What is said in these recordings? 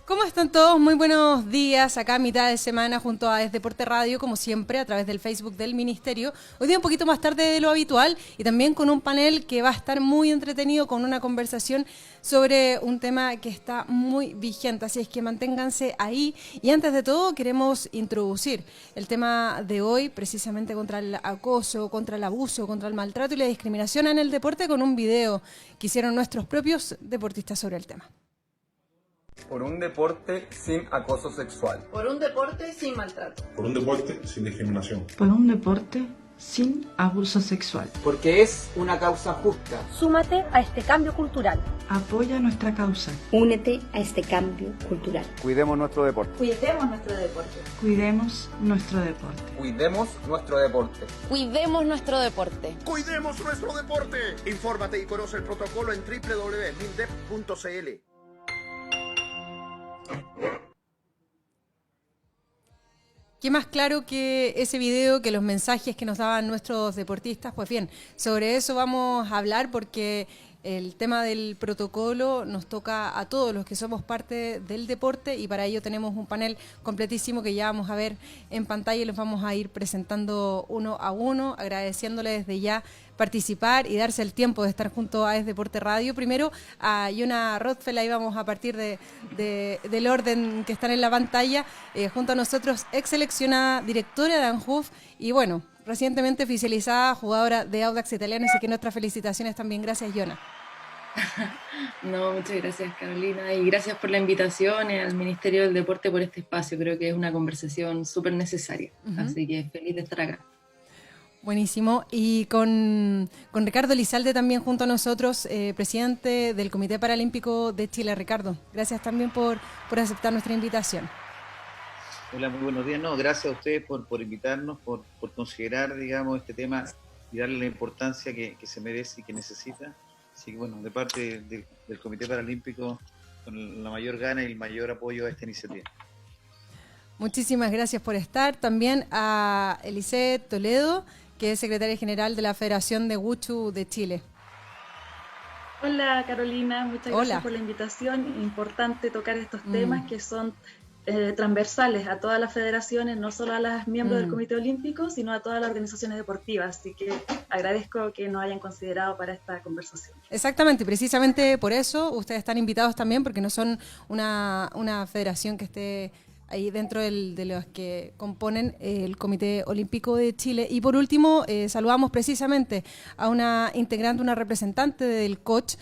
¿Cómo están todos? Muy buenos días, acá a mitad de semana junto a Es Deporte Radio, como siempre, a través del Facebook del Ministerio. Hoy día un poquito más tarde de lo habitual y también con un panel que va a estar muy entretenido, con una conversación sobre un tema que está muy vigente, así es que manténganse ahí. Y antes de todo queremos introducir el tema de hoy, precisamente contra el acoso, contra el abuso, contra el maltrato y la discriminación en el deporte, con un video que hicieron nuestros propios deportistas sobre el tema. Por un deporte sin acoso sexual. Por un deporte sin maltrato. Por un deporte sin discriminación. Por un deporte sin abuso sexual. Porque es una causa justa. Súmate a este cambio cultural. Apoya nuestra causa. Únete a este cambio cultural. Cuidemos nuestro deporte. Cuidemos nuestro deporte. Cuidemos nuestro deporte. Cuidemos nuestro deporte. Cuidemos nuestro deporte. ¡Cuidemos nuestro deporte! Infórmate y conoce el protocolo en www.mindep.cl. ¿Qué más claro que ese video, que los mensajes que nos daban nuestros deportistas? Pues bien, sobre eso vamos a hablar porque el tema del protocolo nos toca a todos los que somos parte del deporte y para ello tenemos un panel completísimo que ya vamos a ver en pantalla y los vamos a ir presentando uno a uno, agradeciéndole desde ya participar y darse el tiempo de estar junto a Es Deporte Radio. Primero a Yona Rothfeld, ahí vamos a partir del orden que están en la pantalla, junto a nosotros, ex seleccionada directora de Anjuf y bueno, recientemente oficializada jugadora de Audax Italiano, así que nuestras felicitaciones también. Gracias, Yona. No, muchas gracias, Carolina, y gracias por la invitación al Ministerio del Deporte por este espacio. Creo que es una conversación súper necesaria, así que feliz de estar acá. Buenísimo. Y con Ricardo Lizalde también junto a nosotros, presidente del Comité Paralímpico de Chile. Ricardo, gracias también por aceptar nuestra invitación. Hola, muy buenos días. No, gracias a ustedes por invitarnos, por considerar, digamos, este tema y darle la importancia que se merece y que necesita. Así que, bueno, de parte del Comité Paralímpico, con la mayor gana y el mayor apoyo a esta iniciativa. Muchísimas gracias por estar. También a Elisée Toledo, que es secretaria general de la Federación de Wushu de Chile. Hola, Carolina, muchas gracias por la invitación. Importante tocar estos temas que son transversales a todas las federaciones, no solo a las miembros del Comité Olímpico, sino a todas las organizaciones deportivas. Así que agradezco que nos hayan considerado para esta conversación. Exactamente, precisamente por eso ustedes están invitados también, porque no son una federación que esté ahí dentro de los que componen el Comité Olímpico de Chile. Y por último, saludamos precisamente a una integrante, una representante del COCH,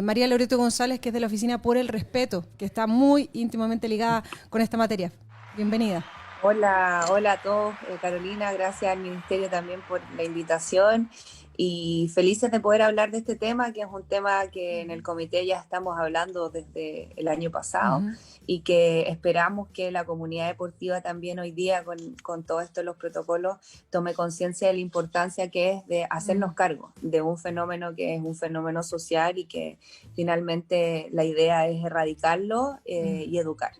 María Loreto González, que es de la Oficina por el Respeto, que está muy íntimamente ligada con esta materia. Bienvenida. Hola a todos, Carolina, gracias al Ministerio también por la invitación y felices de poder hablar de este tema, que es un tema que en el comité ya estamos hablando desde el año pasado y que esperamos que la comunidad deportiva también hoy día con todo esto de los protocolos tome conciencia de la importancia que es de hacernos cargo de un fenómeno que es un fenómeno social y que finalmente la idea es erradicarlo y educar.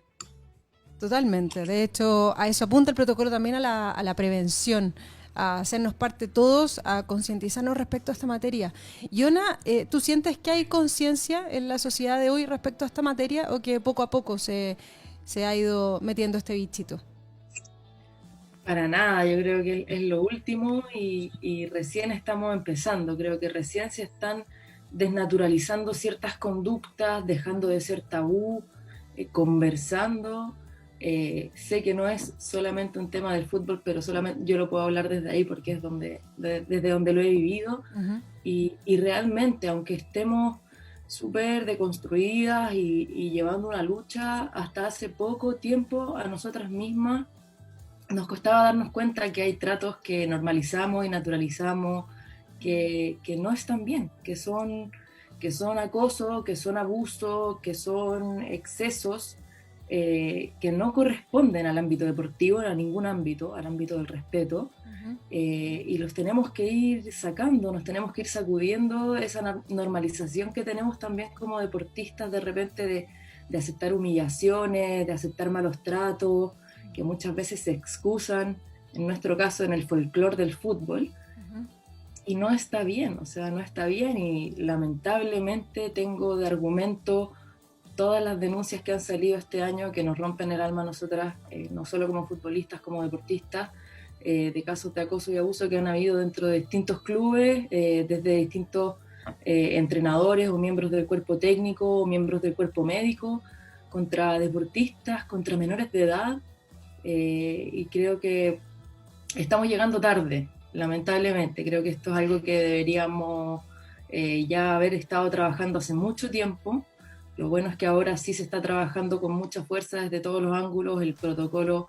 Totalmente, de hecho a eso apunta el protocolo también, a la prevención, a hacernos parte todos, a concientizarnos respecto a esta materia. Yona, ¿tú sientes que hay conciencia en la sociedad de hoy respecto a esta materia o que poco a poco se ha ido metiendo este bichito? Para nada, yo creo que es lo último y recién estamos empezando. Creo que recién se están desnaturalizando ciertas conductas, dejando de ser tabú, conversando. Sé que no es solamente un tema del fútbol, pero solamente yo lo puedo hablar desde ahí porque es desde donde lo he vivido. Y realmente, aunque estemos súper deconstruidas y llevando una lucha, hasta hace poco tiempo a nosotras mismas nos costaba darnos cuenta que hay tratos que normalizamos y naturalizamos que no están bien, que son acoso, que son abuso, que son excesos que no corresponden al ámbito deportivo, a ningún ámbito, al ámbito del respeto, y los tenemos que ir sacando, nos tenemos que ir sacudiendo esa normalización que tenemos también como deportistas de repente de aceptar humillaciones, de aceptar malos tratos, que muchas veces se excusan, en nuestro caso en el folclore del fútbol, y no está bien, o sea, no está bien, y lamentablemente tengo de argumento todas las denuncias que han salido este año que nos rompen el alma a nosotras, no solo como futbolistas, como deportistas, de casos de acoso y abuso que han habido dentro de distintos clubes, desde distintos entrenadores o miembros del cuerpo técnico o miembros del cuerpo médico, contra deportistas, contra menores de edad, y creo que estamos llegando tarde, lamentablemente. Creo que esto es algo que deberíamos ya haber estado trabajando hace mucho tiempo. Lo bueno es que ahora sí se está trabajando con mucha fuerza desde todos los ángulos. El protocolo,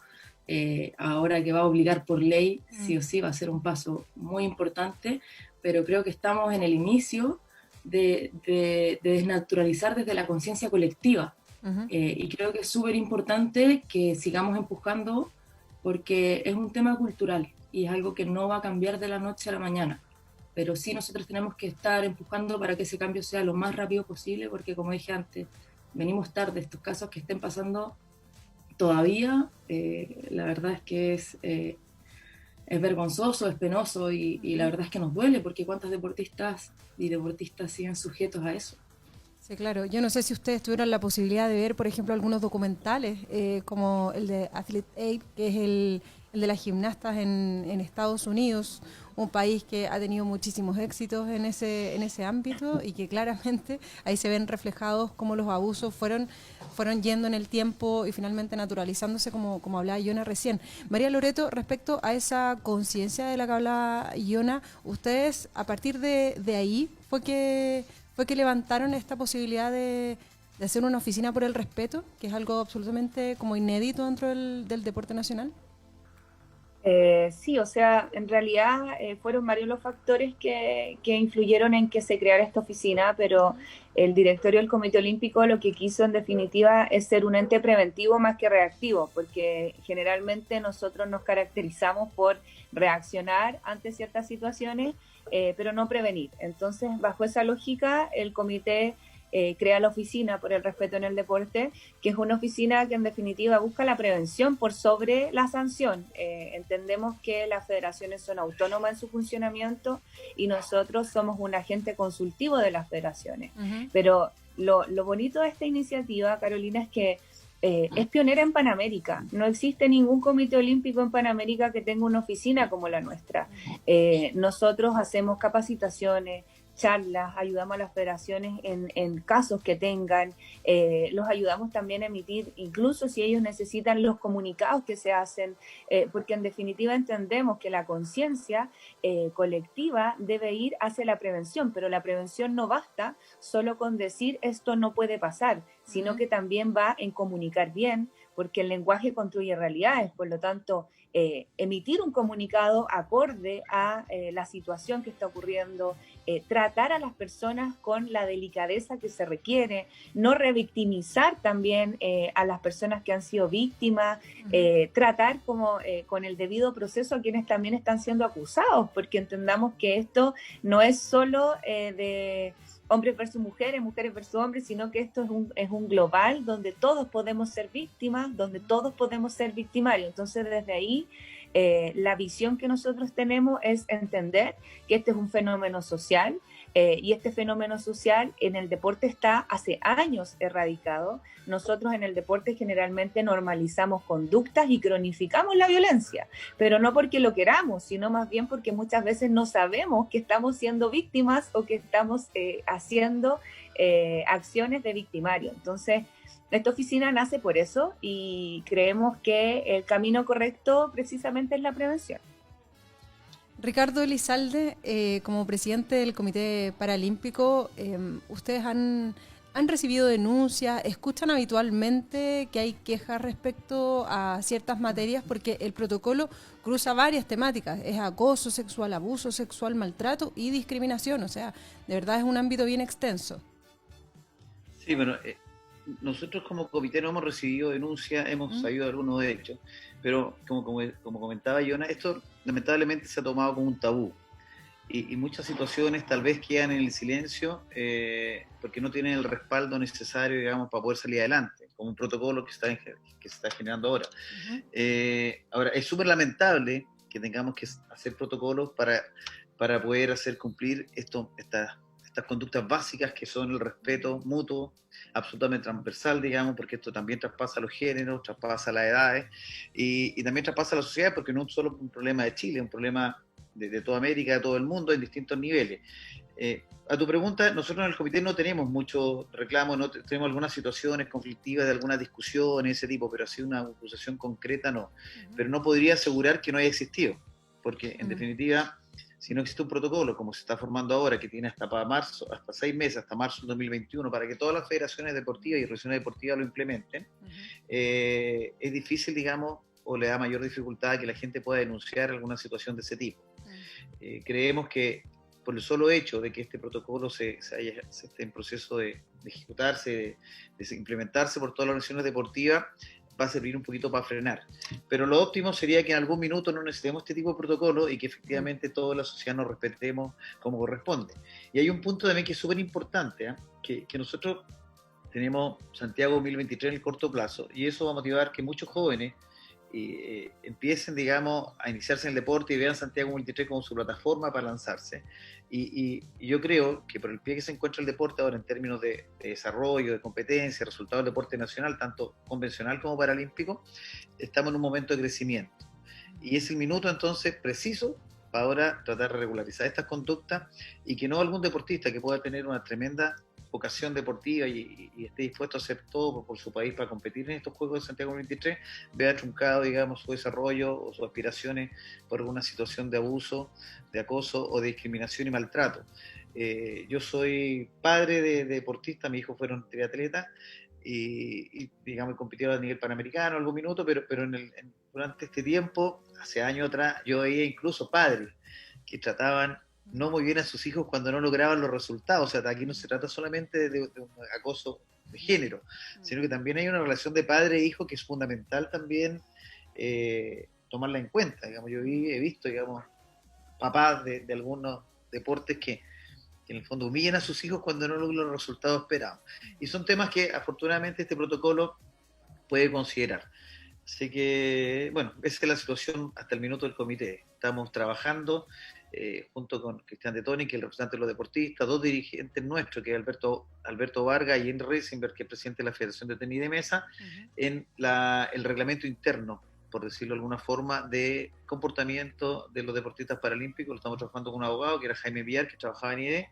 ahora que va a obligar por ley, sí o sí va a ser un paso muy importante, pero creo que estamos en el inicio de desnaturalizar desde la conciencia colectiva. Y creo que es súper importante que sigamos empujando, porque es un tema cultural y es algo que no va a cambiar de la noche a la mañana. Pero sí nosotros tenemos que estar empujando para que ese cambio sea lo más rápido posible, porque como dije antes, venimos tarde. Estos casos que estén pasando todavía, la verdad es que es vergonzoso, es penoso y la verdad es que nos duele, porque cuántas deportistas y deportistas siguen sujetos a eso. Sí, claro. Yo no sé si ustedes tuvieron la posibilidad de ver, por ejemplo, algunos documentales, como el de Athlete Aid, que es el de las gimnastas en Estados Unidos, un país que ha tenido muchísimos éxitos en ese ámbito y que claramente ahí se ven reflejados cómo los abusos fueron yendo en el tiempo y finalmente naturalizándose, como hablaba Yona recién. María Loreto, respecto a esa conciencia de la que hablaba Yona, ustedes a partir de ahí fue que levantaron esta posibilidad de hacer una oficina por el respeto, que es algo absolutamente como inédito dentro del deporte nacional. Sí, o sea, en realidad fueron varios los factores que influyeron en que se creara esta oficina, pero el directorio del Comité Olímpico lo que quiso en definitiva es ser un ente preventivo más que reactivo, porque generalmente nosotros nos caracterizamos por reaccionar ante ciertas situaciones, pero no prevenir. Entonces, bajo esa lógica, el comité crea la oficina por el respeto en el deporte, que es una oficina que en definitiva busca la prevención por sobre la sanción. Entendemos que las federaciones son autónomas en su funcionamiento y nosotros somos un agente consultivo de las federaciones. Pero lo bonito de esta iniciativa, Carolina, es que es pionera en Panamérica. No existe ningún comité olímpico en Panamérica que tenga una oficina como la nuestra. Nosotros hacemos capacitaciones, charlas, ayudamos a las federaciones en casos que tengan, los ayudamos también a emitir, incluso si ellos necesitan, los comunicados que se hacen, porque en definitiva entendemos que la conciencia colectiva debe ir hacia la prevención, pero la prevención no basta solo con decir esto no puede pasar, sino que también va en comunicar bien, porque el lenguaje construye realidades, por lo tanto, emitir un comunicado acorde a la situación que está ocurriendo, tratar a las personas con la delicadeza que se requiere, no revictimizar también a las personas que han sido víctimas, tratar con el debido proceso a quienes también están siendo acusados, porque entendamos que esto no es solo de hombres versus mujeres, mujeres versus hombres, sino que esto es un global donde todos podemos ser víctimas, donde todos podemos ser victimarios. Entonces, desde ahí, la visión que nosotros tenemos es entender que este es un fenómeno social, y este fenómeno social en el deporte está hace años erradicado. Nosotros en el deporte generalmente normalizamos conductas y cronificamos la violencia, pero no porque lo queramos, sino más bien porque muchas veces no sabemos que estamos siendo víctimas o que estamos haciendo acciones de victimario. Entonces, esta oficina nace por eso y creemos que el camino correcto precisamente es la prevención. Ricardo Elizalde, como presidente del Comité Paralímpico, ustedes han recibido denuncias, escuchan habitualmente que hay quejas respecto a ciertas materias, porque el protocolo cruza varias temáticas, es acoso sexual, abuso sexual, maltrato y discriminación, o sea, de verdad es un ámbito bien extenso. Sí, bueno, nosotros como comité no hemos recibido denuncias, hemos sabido algunos de hechos, pero como comentaba Yona, esto lamentablemente se ha tomado como un tabú y muchas situaciones tal vez quedan en el silencio porque no tienen el respaldo necesario, digamos, para poder salir adelante, como un protocolo que se está generando ahora. Ahora, es súper lamentable que tengamos que hacer protocolos para poder hacer cumplir estas estas conductas básicas que son el respeto mutuo, absolutamente transversal, digamos, porque esto también traspasa los géneros, traspasa las edades y también traspasa la sociedad, porque no es solo un problema de Chile, es un problema de toda América, de todo el mundo, en distintos niveles. A tu pregunta, nosotros en el comité no tenemos muchos reclamos, no tenemos algunas situaciones conflictivas de algunas discusiones, ese tipo, pero así una acusación concreta no. Pero no podría asegurar que no haya existido, porque en definitiva, si no existe un protocolo como se está formando ahora, que tiene hasta marzo, hasta 6 meses, hasta marzo del 2021, para que todas las federaciones deportivas y regiones deportivas lo implementen, es difícil, digamos, o le da mayor dificultad a que la gente pueda denunciar alguna situación de ese tipo. Creemos que por el solo hecho de que este protocolo se esté en proceso de ejecutarse, de implementarse por todas las organizaciones deportivas, va a servir un poquito para frenar. Pero lo óptimo sería que en algún minuto no necesitemos este tipo de protocolo y que efectivamente toda la sociedad nos respetemos como corresponde. Y hay un punto también que es súper importante, que nosotros tenemos Santiago 2023 en el corto plazo, y eso va a motivar que muchos jóvenes empiecen, digamos, a iniciarse en el deporte y vean Santiago 2023 como su plataforma para lanzarse. Y yo creo que por el pie que se encuentra el deporte ahora en términos de desarrollo, de competencia, resultados del deporte nacional, tanto convencional como paralímpico, estamos en un momento de crecimiento. Y es el minuto entonces preciso para ahora tratar de regularizar estas conductas y que no algún deportista que pueda tener una tremenda vocación deportiva y esté dispuesto a hacer todo por su país para competir en estos Juegos de Santiago 2023, vea truncado, digamos, su desarrollo o sus aspiraciones por alguna situación de abuso, de acoso o de discriminación y maltrato. Yo soy padre de deportistas, mis hijos fueron triatletas y digamos, compitieron a nivel panamericano algún minuto, pero durante este tiempo, hace años atrás, yo veía incluso padres que trataban no muy bien a sus hijos cuando no lograban los resultados. O sea, aquí no se trata solamente de un acoso de género, sino que también hay una relación de padre e hijo que es fundamental también tomarla en cuenta. Digamos, yo he visto, digamos, papás de algunos deportes que en el fondo humillan a sus hijos cuando no logran los resultados esperados. Y son temas que afortunadamente este protocolo puede considerar. Así que, bueno, esa es la situación hasta el minuto del comité. Estamos trabajando junto con Cristian de Toni, que es el representante de los deportistas, 2 dirigentes nuestros, que es Alberto Vargas y Henry Reisenberg, que es presidente de la Federación de Tenis de Mesa, en el reglamento interno, por decirlo de alguna forma, de comportamiento de los deportistas paralímpicos. Lo estamos trabajando con un abogado, que era Jaime Villar, que trabajaba en IDE,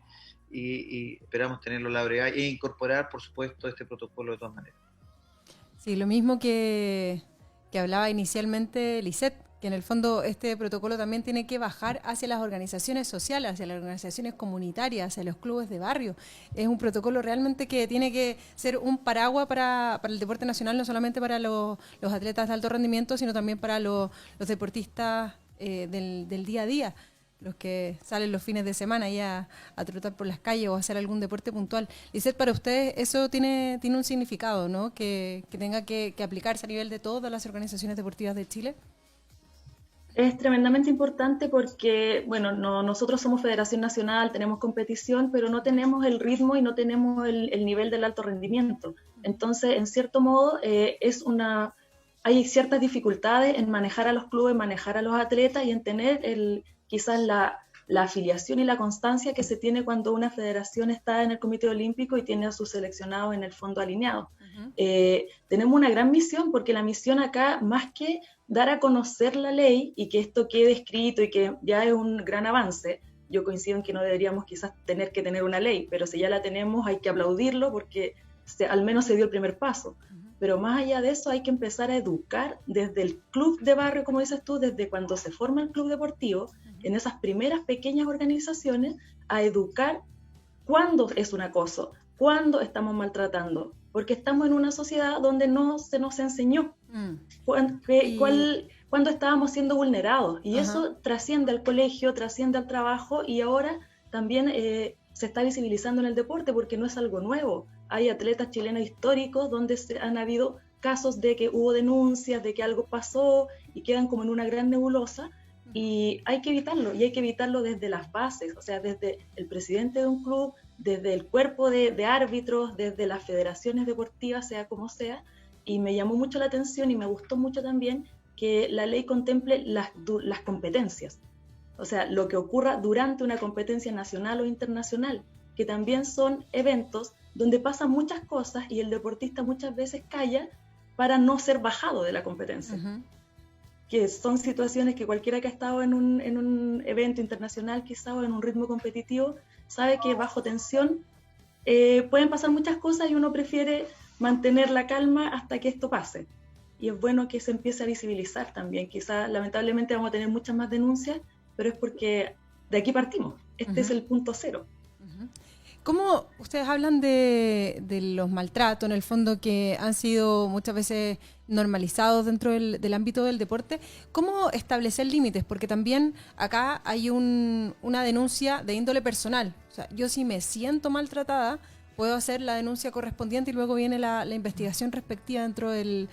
y esperamos tenerlo en la brevedad e incorporar, por supuesto, este protocolo de todas maneras. Sí, lo mismo que hablaba inicialmente Lisette, que en el fondo este protocolo también tiene que bajar hacia las organizaciones sociales, hacia las organizaciones comunitarias, hacia los clubes de barrio. Es un protocolo realmente que tiene que ser un paraguas para el deporte nacional, no solamente para los atletas de alto rendimiento, sino también para los deportistas del día a día, los que salen los fines de semana ya a trotar por las calles o a hacer algún deporte puntual. Lisette, para ustedes eso tiene un significado, ¿no? Que tenga que aplicarse a nivel de todas las organizaciones deportivas de Chile. Es tremendamente importante porque, bueno, nosotros somos Federación Nacional, tenemos competición, pero no tenemos el ritmo y no tenemos el nivel del alto rendimiento. Entonces, en cierto modo, hay ciertas dificultades en manejar a los clubes, manejar a los atletas y en tener quizás la afiliación y la constancia que se tiene cuando una federación está en el Comité Olímpico y tiene a sus seleccionados en el fondo alineados. Tenemos una gran misión, porque la misión acá, más que dar a conocer la ley y que esto quede escrito y que ya es un gran avance, yo coincido en que no deberíamos quizás tener que tener una ley, pero si ya la tenemos hay que aplaudirlo porque al menos se dio el primer paso. Pero más allá de eso hay que empezar a educar desde el club de barrio, como dices tú, desde cuando se forma el club deportivo, en esas primeras pequeñas organizaciones, a educar cuándo es un acoso, cuándo estamos maltratando, porque estamos en una sociedad donde no se nos enseñó cuándo estábamos siendo vulnerados, y eso trasciende al colegio, trasciende al trabajo, y ahora también se está visibilizando en el deporte porque no es algo nuevo. Hay atletas chilenos históricos donde han habido casos de que hubo denuncias, de que algo pasó y quedan como en una gran nebulosa, y hay que evitarlo desde las bases, o sea, desde el presidente de un club, desde el cuerpo de árbitros, desde las federaciones deportivas, sea como sea. Y me llamó mucho la atención y me gustó mucho también que la ley contemple las competencias, o sea, lo que ocurra durante una competencia nacional o internacional, que también son eventos donde pasan muchas cosas y el deportista muchas veces calla para no ser bajado de la competencia. Que son situaciones que cualquiera que ha estado en un evento internacional quizá o en un ritmo competitivo sabe que bajo tensión pueden pasar muchas cosas y uno prefiere mantener la calma hasta que esto pase. Y es bueno que se empiece a visibilizar también. Quizá lamentablemente vamos a tener muchas más denuncias, pero es porque de aquí partimos. Este es el punto cero. ¿Cómo ustedes hablan de los maltratos, en el fondo, que han sido muchas veces normalizados dentro del ámbito del deporte? ¿Cómo establecer límites? Porque también acá hay una denuncia de índole personal. O sea, yo si me siento maltratada, puedo hacer la denuncia correspondiente y luego viene la investigación respectiva dentro del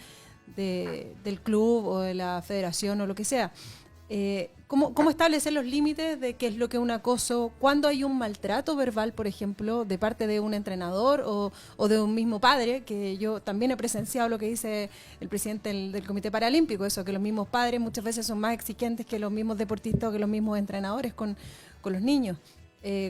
club o de la federación o lo que sea. ¿Cómo establecer los límites de qué es lo que es un acoso? ¿Cuándo hay un maltrato verbal, por ejemplo, de parte de un entrenador o de un mismo padre? Que yo también he presenciado lo que dice el presidente del Comité Paralímpico, eso, que los mismos padres muchas veces son más exigentes que los mismos deportistas o que los mismos entrenadores con los niños.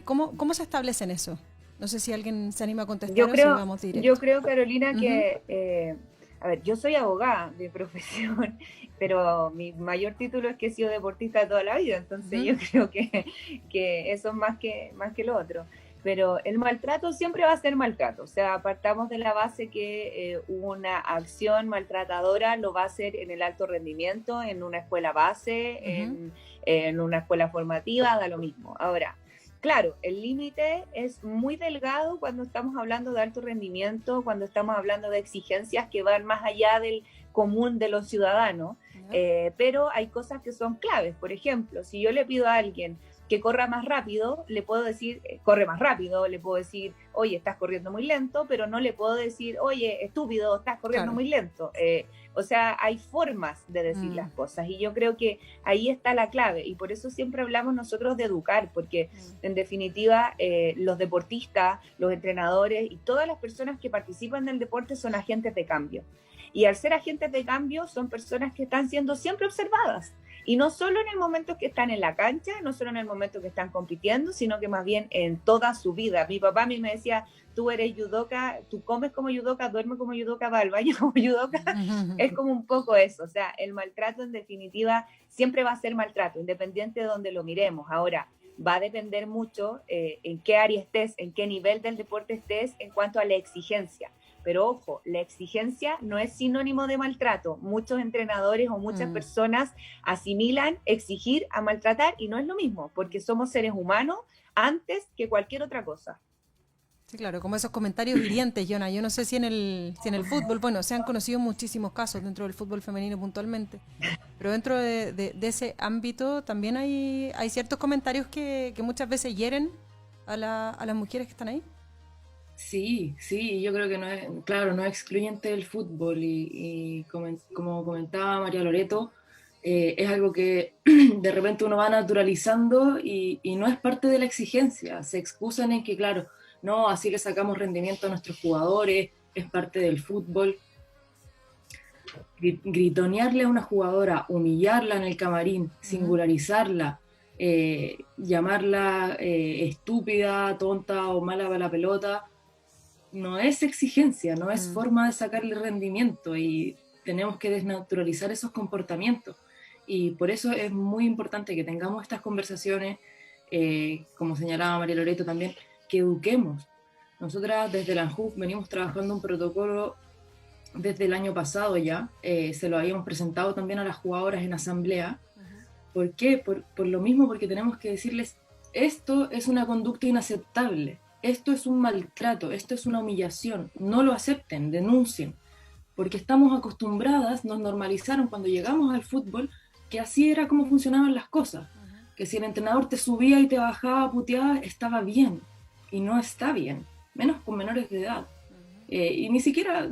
¿Cómo se establecen eso? No sé si alguien se anima a contestar o si vamos directo. Yo creo, Carolina, que... a ver, yo soy abogada de profesión, pero mi mayor título es que he sido deportista toda la vida, entonces yo creo que eso es más que lo otro. Pero el maltrato siempre va a ser maltrato, o sea, partamos de la base que una acción maltratadora lo va a hacer en el alto rendimiento, en una escuela base, en una escuela formativa, da lo mismo. Ahora, claro, el límite es muy delgado cuando estamos hablando de alto rendimiento, cuando estamos hablando de exigencias que van más allá del común de los ciudadanos, pero hay cosas que son claves. Por ejemplo, si yo le pido a alguien que corra más rápido, le puedo decir, corre más rápido, le puedo decir, oye, estás corriendo muy lento, pero no le puedo decir, oye, estúpido, estás corriendo muy lento. O sea, hay formas de decir las cosas y yo creo que ahí está la clave y por eso siempre hablamos nosotros de educar, porque en definitiva los deportistas, los entrenadores y todas las personas que participan del deporte son agentes de cambio. Y al ser agentes de cambio son personas que están siendo siempre observadas. Y no solo en el momento que están en la cancha, no solo en el momento que están compitiendo, sino que más bien en toda su vida. Mi papá a mí me decía, tú eres judoka, tú comes como judoka, duermes como judoka, vas al baño como judoka. Es como un poco eso. O sea, el maltrato en definitiva siempre va a ser maltrato, independiente de donde lo miremos. Ahora, va a depender mucho en qué área estés, en qué nivel del deporte estés en cuanto a la exigencia. Pero ojo, la exigencia no es sinónimo de maltrato. Muchos entrenadores o muchas personas asimilan exigir a maltratar y no es lo mismo, porque somos seres humanos antes que cualquier otra cosa. Sí, claro, como esos comentarios hirientes, Yona. Yo no sé si en el fútbol, bueno, se han conocido muchísimos casos dentro del fútbol femenino puntualmente, pero dentro de ese ámbito también hay ciertos comentarios que muchas veces hieren a las mujeres que están ahí. Sí, yo creo que no es excluyente del fútbol y como comentaba María Loreto, es algo que de repente uno va naturalizando y no es parte de la exigencia. Se excusan en que, claro, no, así le sacamos rendimiento a nuestros jugadores, es parte del fútbol. Gritonearle a una jugadora, humillarla en el camarín, singularizarla, llamarla estúpida, tonta o mala para la pelota, no es exigencia, no es forma de sacarle rendimiento y tenemos que desnaturalizar esos comportamientos. Y por eso es muy importante que tengamos estas conversaciones, como señalaba María Loreto también, que eduquemos. Nosotras desde la ANJUF venimos trabajando un protocolo desde el año pasado ya, se lo habíamos presentado también a las jugadoras en asamblea. ¿Por qué? Por lo mismo, porque tenemos que decirles, esto es una conducta inaceptable. Esto es un maltrato, esto es una humillación, no lo acepten, denuncien, porque estamos acostumbradas, nos normalizaron cuando llegamos al fútbol, que así era como funcionaban las cosas, que si el entrenador te subía y te bajaba puteada, estaba bien, y no está bien, menos con menores de edad. Y ni siquiera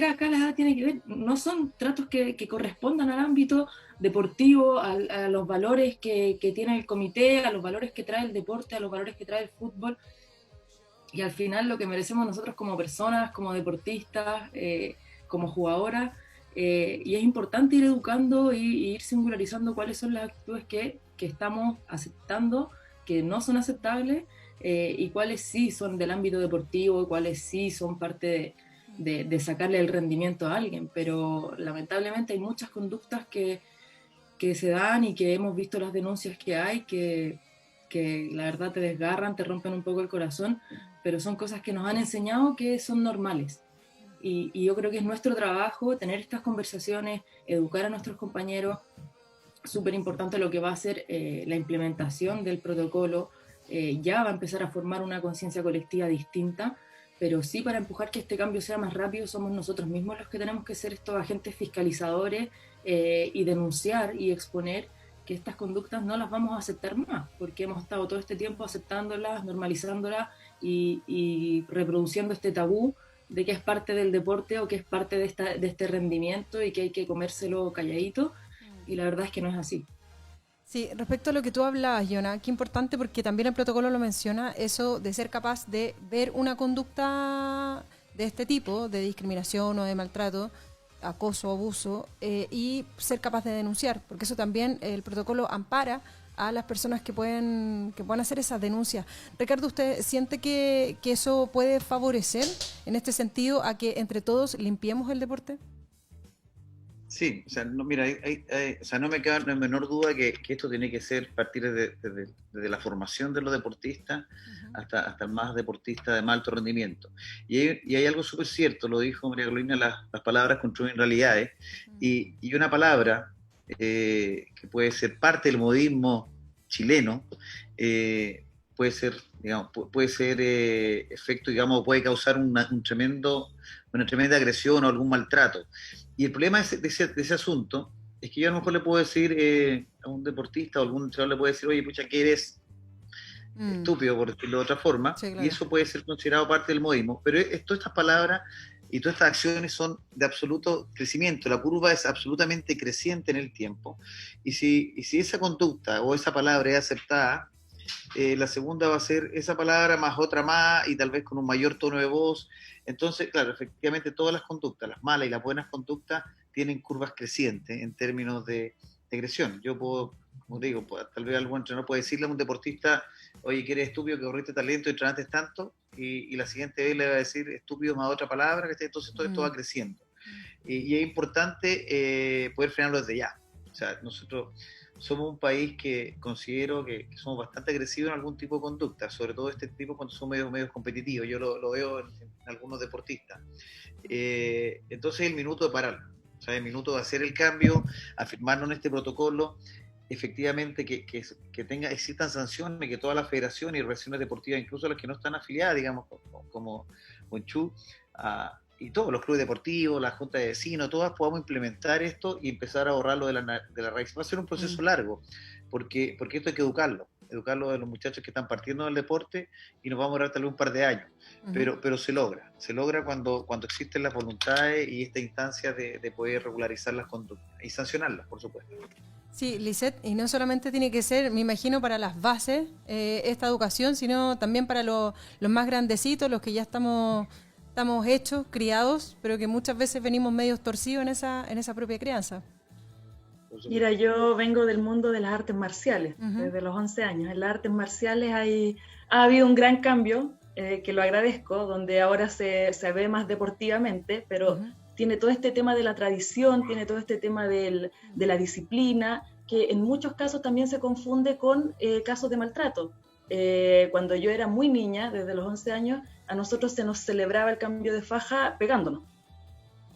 acá la edad tiene que ver, no son tratos que correspondan al ámbito deportivo, a los valores que tiene el comité, a los valores que trae el deporte, a los valores que trae el fútbol. Y al final lo que merecemos nosotros como personas, como deportistas, como jugadoras, y es importante ir educando y ir singularizando cuáles son las actitudes que estamos aceptando, que no son aceptables, y cuáles sí son del ámbito deportivo y cuáles sí son parte de sacarle el rendimiento a alguien, pero lamentablemente hay muchas conductas que se dan y que hemos visto las denuncias que hay, que la verdad te desgarran, te rompen un poco el corazón, pero son cosas que nos han enseñado que son normales. Y yo creo que es nuestro trabajo tener estas conversaciones, educar a nuestros compañeros. Súper importante lo que va a ser la implementación del protocolo. Ya va a empezar a formar una conciencia colectiva distinta, pero sí, para empujar que este cambio sea más rápido, somos nosotros mismos los que tenemos que ser estos agentes fiscalizadores y denunciar y exponer que estas conductas no las vamos a aceptar más, porque hemos estado todo este tiempo aceptándolas, normalizándolas y reproduciendo este tabú de que es parte del deporte o que es parte de este rendimiento y que hay que comérselo calladito, y la verdad es que no es así. Sí, respecto a lo que tú hablabas, Yona, qué importante, porque también el protocolo lo menciona, eso de ser capaz de ver una conducta de este tipo, de discriminación o de maltrato, acoso, abuso, y ser capaz de denunciar, porque eso también el protocolo ampara a las personas que pueden hacer esas denuncias. Ricardo, ¿usted siente que eso puede favorecer en este sentido a que entre todos limpiemos el deporte? Sí, o sea, no, mira, o sea, no me queda la menor duda que esto tiene que ser partir desde la formación de los deportistas hasta el más deportista de más alto rendimiento. Y hay algo súper cierto, lo dijo María Carolina, las palabras construyen realidades, y una palabra que puede ser parte del modismo chileno, puede ser, digamos, efecto, digamos, puede causar una tremenda agresión o algún maltrato. Y el problema de ese asunto es que yo a lo mejor le puedo decir a un deportista o algún entrenador le puede decir, oye, pucha, que eres estúpido, por decirlo de otra forma, sí, claro. Y eso puede ser considerado parte del modismo, pero todas estas palabras y todas estas acciones son de absoluto crecimiento, la curva es absolutamente creciente en el tiempo, y si esa conducta o esa palabra es aceptada, la segunda va a ser esa palabra más otra más, y tal vez con un mayor tono de voz. Entonces, claro, efectivamente todas las conductas, las malas y las buenas conductas, tienen curvas crecientes en términos de agresión. Yo puedo, como digo, tal vez algún entrenador puede decirle a un deportista, oye, que eres estúpido, que corriste talento y entrenaste tanto, y la siguiente vez le va a decir estúpido más otra palabra, entonces todo esto va creciendo. Y es importante poder frenarlo desde ya. O sea, nosotros somos un país que considero que somos bastante agresivos en algún tipo de conducta, sobre todo este tipo cuando son medios competitivos. Yo lo veo en algunos deportistas. Entonces es el minuto de pararlo, o sea, el minuto de hacer el cambio, afirmarnos en este protocolo, efectivamente que existan sanciones, que todas las federaciones y organizaciones deportivas, incluso las que no están afiliadas, digamos, como Bonchú, y todos los clubes deportivos, la junta de vecinos, todas podamos implementar esto y empezar a borrarlo de la raíz. Va a ser un proceso largo, porque esto hay que educarlo de los muchachos que están partiendo del deporte, y nos vamos a durar tal vez un par de años, pero se logra cuando existen las voluntades y esta instancia de poder regularizar las conductas y sancionarlas, por supuesto. Sí, Lisette, y no solamente tiene que ser, me imagino, para las bases esta educación, sino también para los más grandecitos, los que ya estamos hechos, criados, pero que muchas veces venimos medios torcidos en esa propia crianza. Mira, yo vengo del mundo de las artes marciales, desde los 11 años. En las artes marciales ha habido un gran cambio, que lo agradezco, donde ahora se ve más deportivamente, pero tiene todo este tema de la tradición, tiene todo este tema de la disciplina, que en muchos casos también se confunde con casos de maltrato. Cuando yo era muy niña, desde los 11 años, a nosotros se nos celebraba el cambio de faja pegándonos.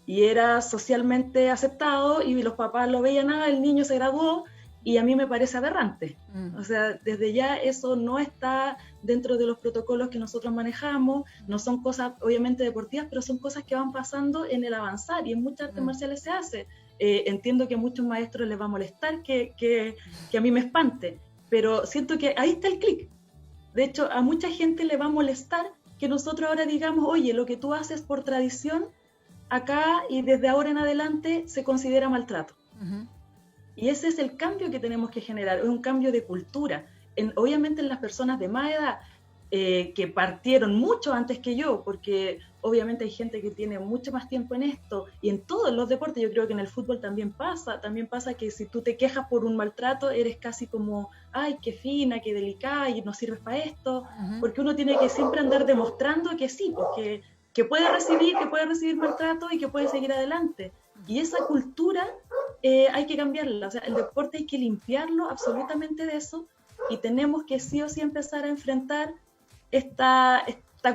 Y era socialmente aceptado, y los papás lo veían, el niño se graduó, y a mí me parece aberrante. O sea, desde ya eso no está dentro de los protocolos que nosotros manejamos, no son cosas obviamente deportivas, pero son cosas que van pasando en el avanzar, y en muchas artes marciales se hace. Entiendo que a muchos maestros les va a molestar que a mí me espante, pero siento que ahí está el clic. De hecho, a mucha gente le va a molestar que nosotros ahora digamos, oye, lo que tú haces por tradición, acá y desde ahora en adelante se considera maltrato. Y ese es el cambio que tenemos que generar, es un cambio de cultura. Obviamente en las personas de más edad, que partieron mucho antes que yo, porque obviamente hay gente que tiene mucho más tiempo en esto, y en todos los deportes. Yo creo que en el fútbol también pasa que si tú te quejas por un maltrato, eres casi como, ay, qué fina, qué delicada, y no sirves para esto, porque uno tiene que siempre andar demostrando que sí, porque que puede recibir maltrato y que puede seguir adelante. Y esa cultura hay que cambiarla, o sea, el deporte hay que limpiarlo absolutamente de eso, y tenemos que sí o sí empezar a enfrentar esta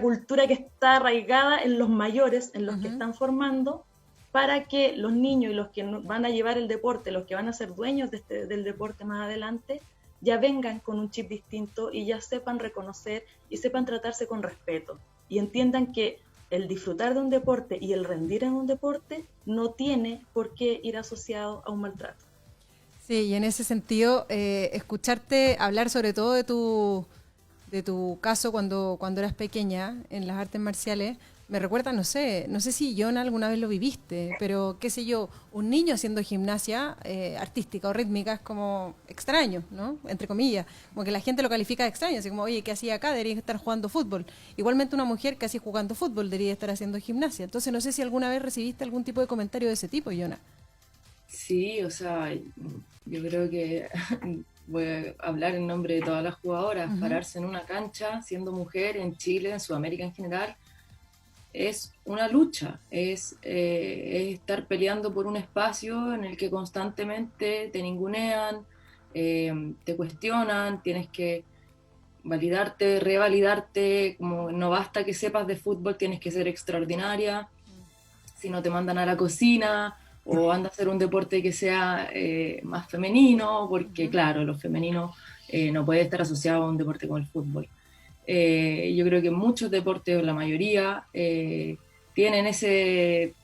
cultura que está arraigada en los mayores, en los que están formando, para que los niños y los que van a llevar el deporte, los que van a ser dueños del deporte más adelante, ya vengan con un chip distinto y ya sepan reconocer y sepan tratarse con respeto, y entiendan que el disfrutar de un deporte y el rendir en un deporte no tiene por qué ir asociado a un maltrato. Sí, y en ese sentido, escucharte hablar sobre todo de tu caso cuando eras pequeña en las artes marciales, me recuerda, no sé si Jonah alguna vez lo viviste, pero qué sé yo, un niño haciendo gimnasia artística o rítmica es como extraño, ¿no? Entre comillas, como que la gente lo califica de extraño, así como, oye, ¿qué hacía acá? Debería estar jugando fútbol. Igualmente una mujer que hacía jugando fútbol debería estar haciendo gimnasia. Entonces no sé si alguna vez recibiste algún tipo de comentario de ese tipo, Jonah. Sí, o sea, yo creo que voy a hablar en nombre de todas las jugadoras. Pararse en una cancha siendo mujer en Chile, en Sudamérica en general, es una lucha, es estar peleando por un espacio en el que constantemente te ningunean, te cuestionan, tienes que validarte, revalidarte, como no basta que sepas de fútbol, tienes que ser extraordinaria, si no te mandan a la cocina, o anda a hacer un deporte que sea más femenino, porque claro, lo femenino no puede estar asociado a un deporte como el fútbol. Yo creo que muchos deportes, o la mayoría, tienen ese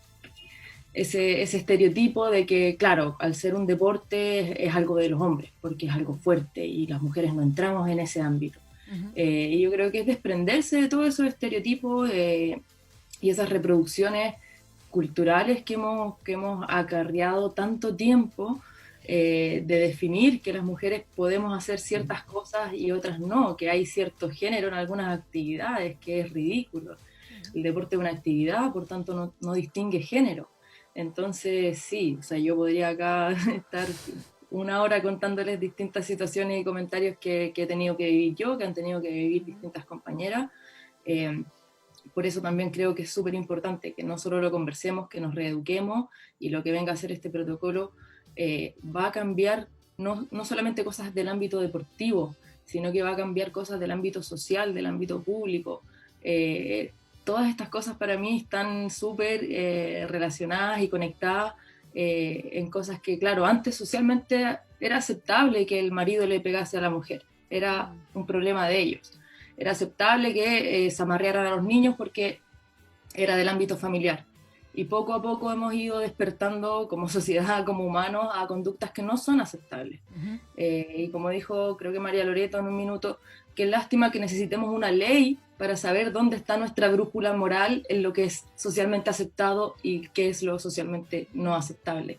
estereotipo de que, claro, al ser un deporte es algo de los hombres, porque es algo fuerte y las mujeres no entramos en ese ámbito. Y yo creo que es desprenderse de todos esos estereotipos y esas reproducciones culturales que hemos acarreado tanto tiempo, de definir que las mujeres podemos hacer ciertas cosas y otras no, que hay cierto género en algunas actividades, que es ridículo. El deporte es una actividad, por tanto no distingue género. Entonces sí, o sea, yo podría acá estar una hora contándoles distintas situaciones y comentarios que he tenido que vivir yo, que han tenido que vivir distintas compañeras. Por eso también creo que es súper importante que no solo lo conversemos, que nos reeduquemos, y lo que venga a hacer este protocolo va a cambiar no solamente cosas del ámbito deportivo, sino que va a cambiar cosas del ámbito social, del ámbito público. Todas estas cosas para mí están súper relacionadas y conectadas en cosas que, claro, antes socialmente era aceptable que el marido le pegase a la mujer, era un problema de ellos. Era aceptable que se amarrearan a los niños porque era del ámbito familiar. Y poco a poco hemos ido despertando como sociedad, como humanos, a conductas que no son aceptables. Y como dijo, creo que María Loreto en un minuto, qué lástima que necesitemos una ley para saber dónde está nuestra brújula moral en lo que es socialmente aceptado y qué es lo socialmente no aceptable.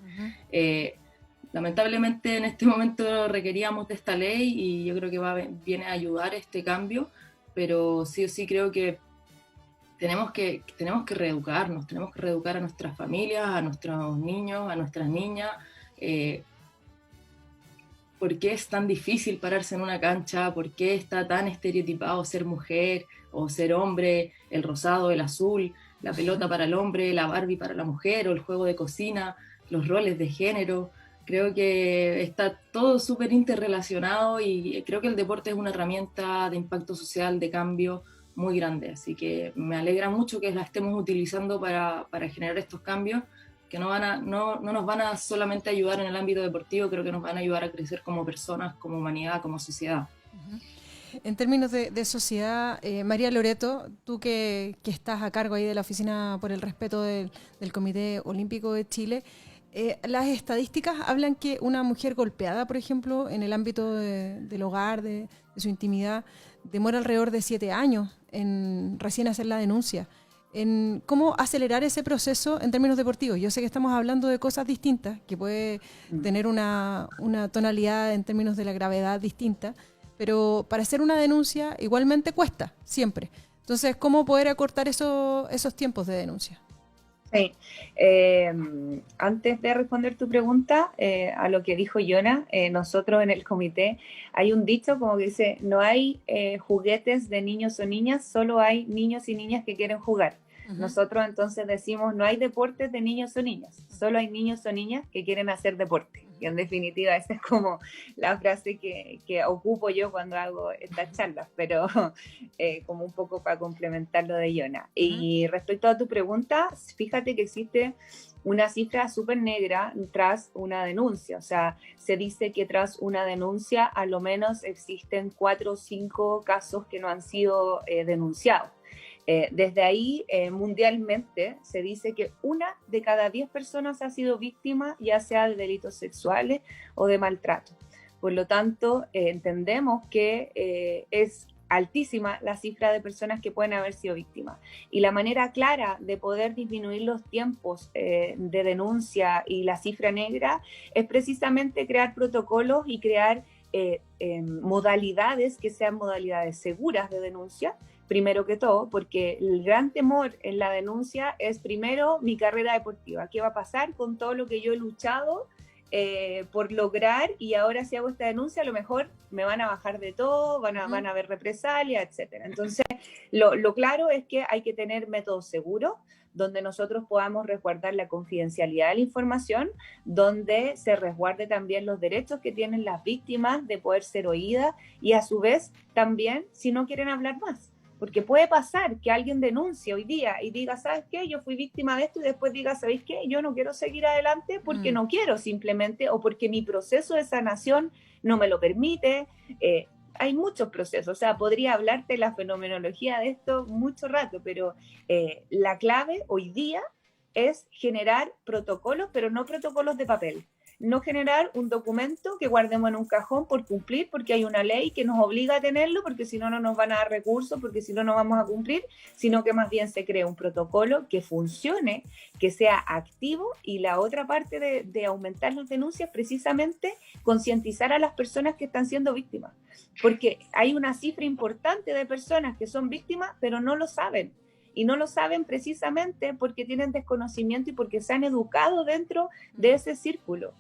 Lamentablemente en este momento requeríamos de esta ley y yo creo que viene a ayudar este cambio, pero sí o sí creo que tenemos que reeducarnos, tenemos que reeducar a nuestras familias, a nuestros niños, a nuestras niñas. ¿Por qué es tan difícil pararse en una cancha? ¿Por qué está tan estereotipado ser mujer o ser hombre? El rosado, el azul, la pelota para el hombre, la Barbie para la mujer, o el juego de cocina, los roles de género. Creo que está todo súper interrelacionado y creo que el deporte es una herramienta de impacto social, de cambio muy grande. Así que me alegra mucho que la estemos utilizando para generar estos cambios, que no nos van a solamente ayudar en el ámbito deportivo, creo que nos van a ayudar a crecer como personas, como humanidad, como sociedad. En términos de sociedad, María Loreto, tú que estás a cargo ahí de la Oficina por el Respeto del Comité Olímpico de Chile, las estadísticas hablan que una mujer golpeada, por ejemplo, en el ámbito del hogar, de su intimidad, demora alrededor de 7 años en recién hacer la denuncia. En cómo acelerar ese proceso en términos deportivos. Yo sé que estamos hablando de cosas distintas, que puede tener una tonalidad en términos de la gravedad distinta, pero para hacer una denuncia igualmente cuesta, siempre. Entonces, ¿cómo poder acortar esos tiempos de denuncia? Sí. Antes de responder tu pregunta, a lo que dijo Yona, nosotros en el comité hay un dicho como que dice, no hay juguetes de niños o niñas, solo hay niños y niñas que quieren jugar. Nosotros entonces decimos, no hay deportes de niños o niñas, solo hay niños o niñas que quieren hacer deporte. Y en definitiva esa es como la frase que ocupo yo cuando hago estas charlas, pero como un poco para complementar lo de Yona. Y respecto a tu pregunta, fíjate que existe una cifra súper negra tras una denuncia. O sea, se dice que tras una denuncia a lo menos existen 4 o 5 casos que no han sido denunciados. Desde ahí, mundialmente, se dice que 1 de cada 10 personas ha sido víctima, ya sea de delitos sexuales o de maltrato. Por lo tanto, entendemos que es altísima la cifra de personas que pueden haber sido víctimas. Y la manera clara de poder disminuir los tiempos de denuncia y la cifra negra es precisamente crear protocolos y crear modalidades que sean modalidades seguras de denuncia, primero que todo, porque el gran temor en la denuncia es primero mi carrera deportiva. ¿Qué va a pasar con todo lo que yo he luchado por lograr? Y ahora si hago esta denuncia a lo mejor me van a bajar de todo, van a haber represalias, etcétera. Entonces, lo claro es que hay que tener métodos seguros donde nosotros podamos resguardar la confidencialidad de la información, donde se resguarde también los derechos que tienen las víctimas de poder ser oídas y a su vez también si no quieren hablar más. Porque puede pasar que alguien denuncie hoy día y diga, ¿sabes qué? Yo fui víctima de esto y después diga, ¿sabéis qué? Yo no quiero seguir adelante porque no quiero simplemente o porque mi proceso de sanación no me lo permite. Hay muchos procesos, o sea, podría hablarte la fenomenología de esto mucho rato, pero la clave hoy día es generar protocolos, pero no protocolos de papel. No generar un documento que guardemos en un cajón por cumplir, porque hay una ley que nos obliga a tenerlo, porque si no, no nos van a dar recursos, porque si no, no vamos a cumplir, sino que más bien se cree un protocolo que funcione, que sea activo, y la otra parte de aumentar las denuncias, precisamente concientizar a las personas que están siendo víctimas, porque hay una cifra importante de personas que son víctimas, pero no lo saben. Y no lo saben precisamente porque tienen desconocimiento y porque se han educado dentro de ese círculo.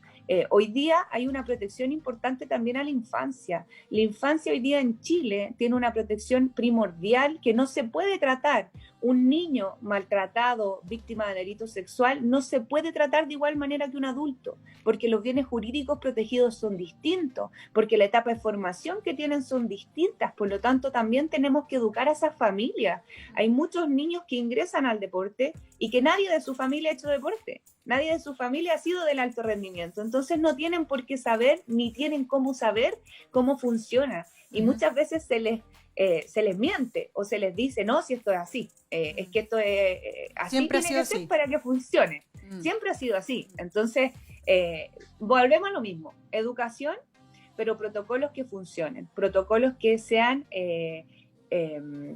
Hoy día hay una protección importante también a la infancia. La infancia hoy día en Chile tiene una protección primordial que no se puede tratar. Un niño maltratado, víctima de delito sexual, no se puede tratar de igual manera que un adulto, porque los bienes jurídicos protegidos son distintos, porque la etapa de formación que tienen son distintas, por lo tanto también tenemos que educar a esas familias. Hay muchos niños que ingresan al deporte y que nadie de su familia ha hecho deporte, nadie de su familia ha sido del alto rendimiento, entonces no tienen por qué saber, ni tienen cómo saber cómo funciona, y muchas veces se les miente o se les dice, no, si esto es así, es que esto es así, siempre tiene ha sido que ser así para que funcione. Siempre ha sido así. Entonces, volvemos a lo mismo, educación, pero protocolos que funcionen, protocolos que sean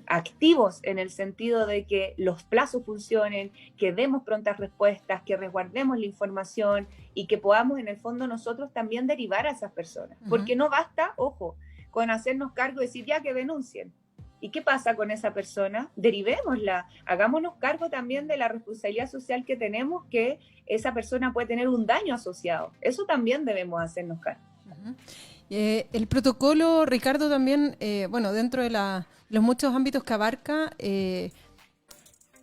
activos en el sentido de que los plazos funcionen, que demos prontas respuestas, que resguardemos la información y que podamos en el fondo nosotros también derivar a esas personas. Porque no basta, ojo, con hacernos cargo y decir ya que denuncien. ¿Y qué pasa con esa persona? Derivémosla, hagámonos cargo también de la responsabilidad social que tenemos, que esa persona puede tener un daño asociado. Eso también debemos hacernos cargo. El protocolo, Ricardo, también, bueno, dentro de los muchos ámbitos que abarca,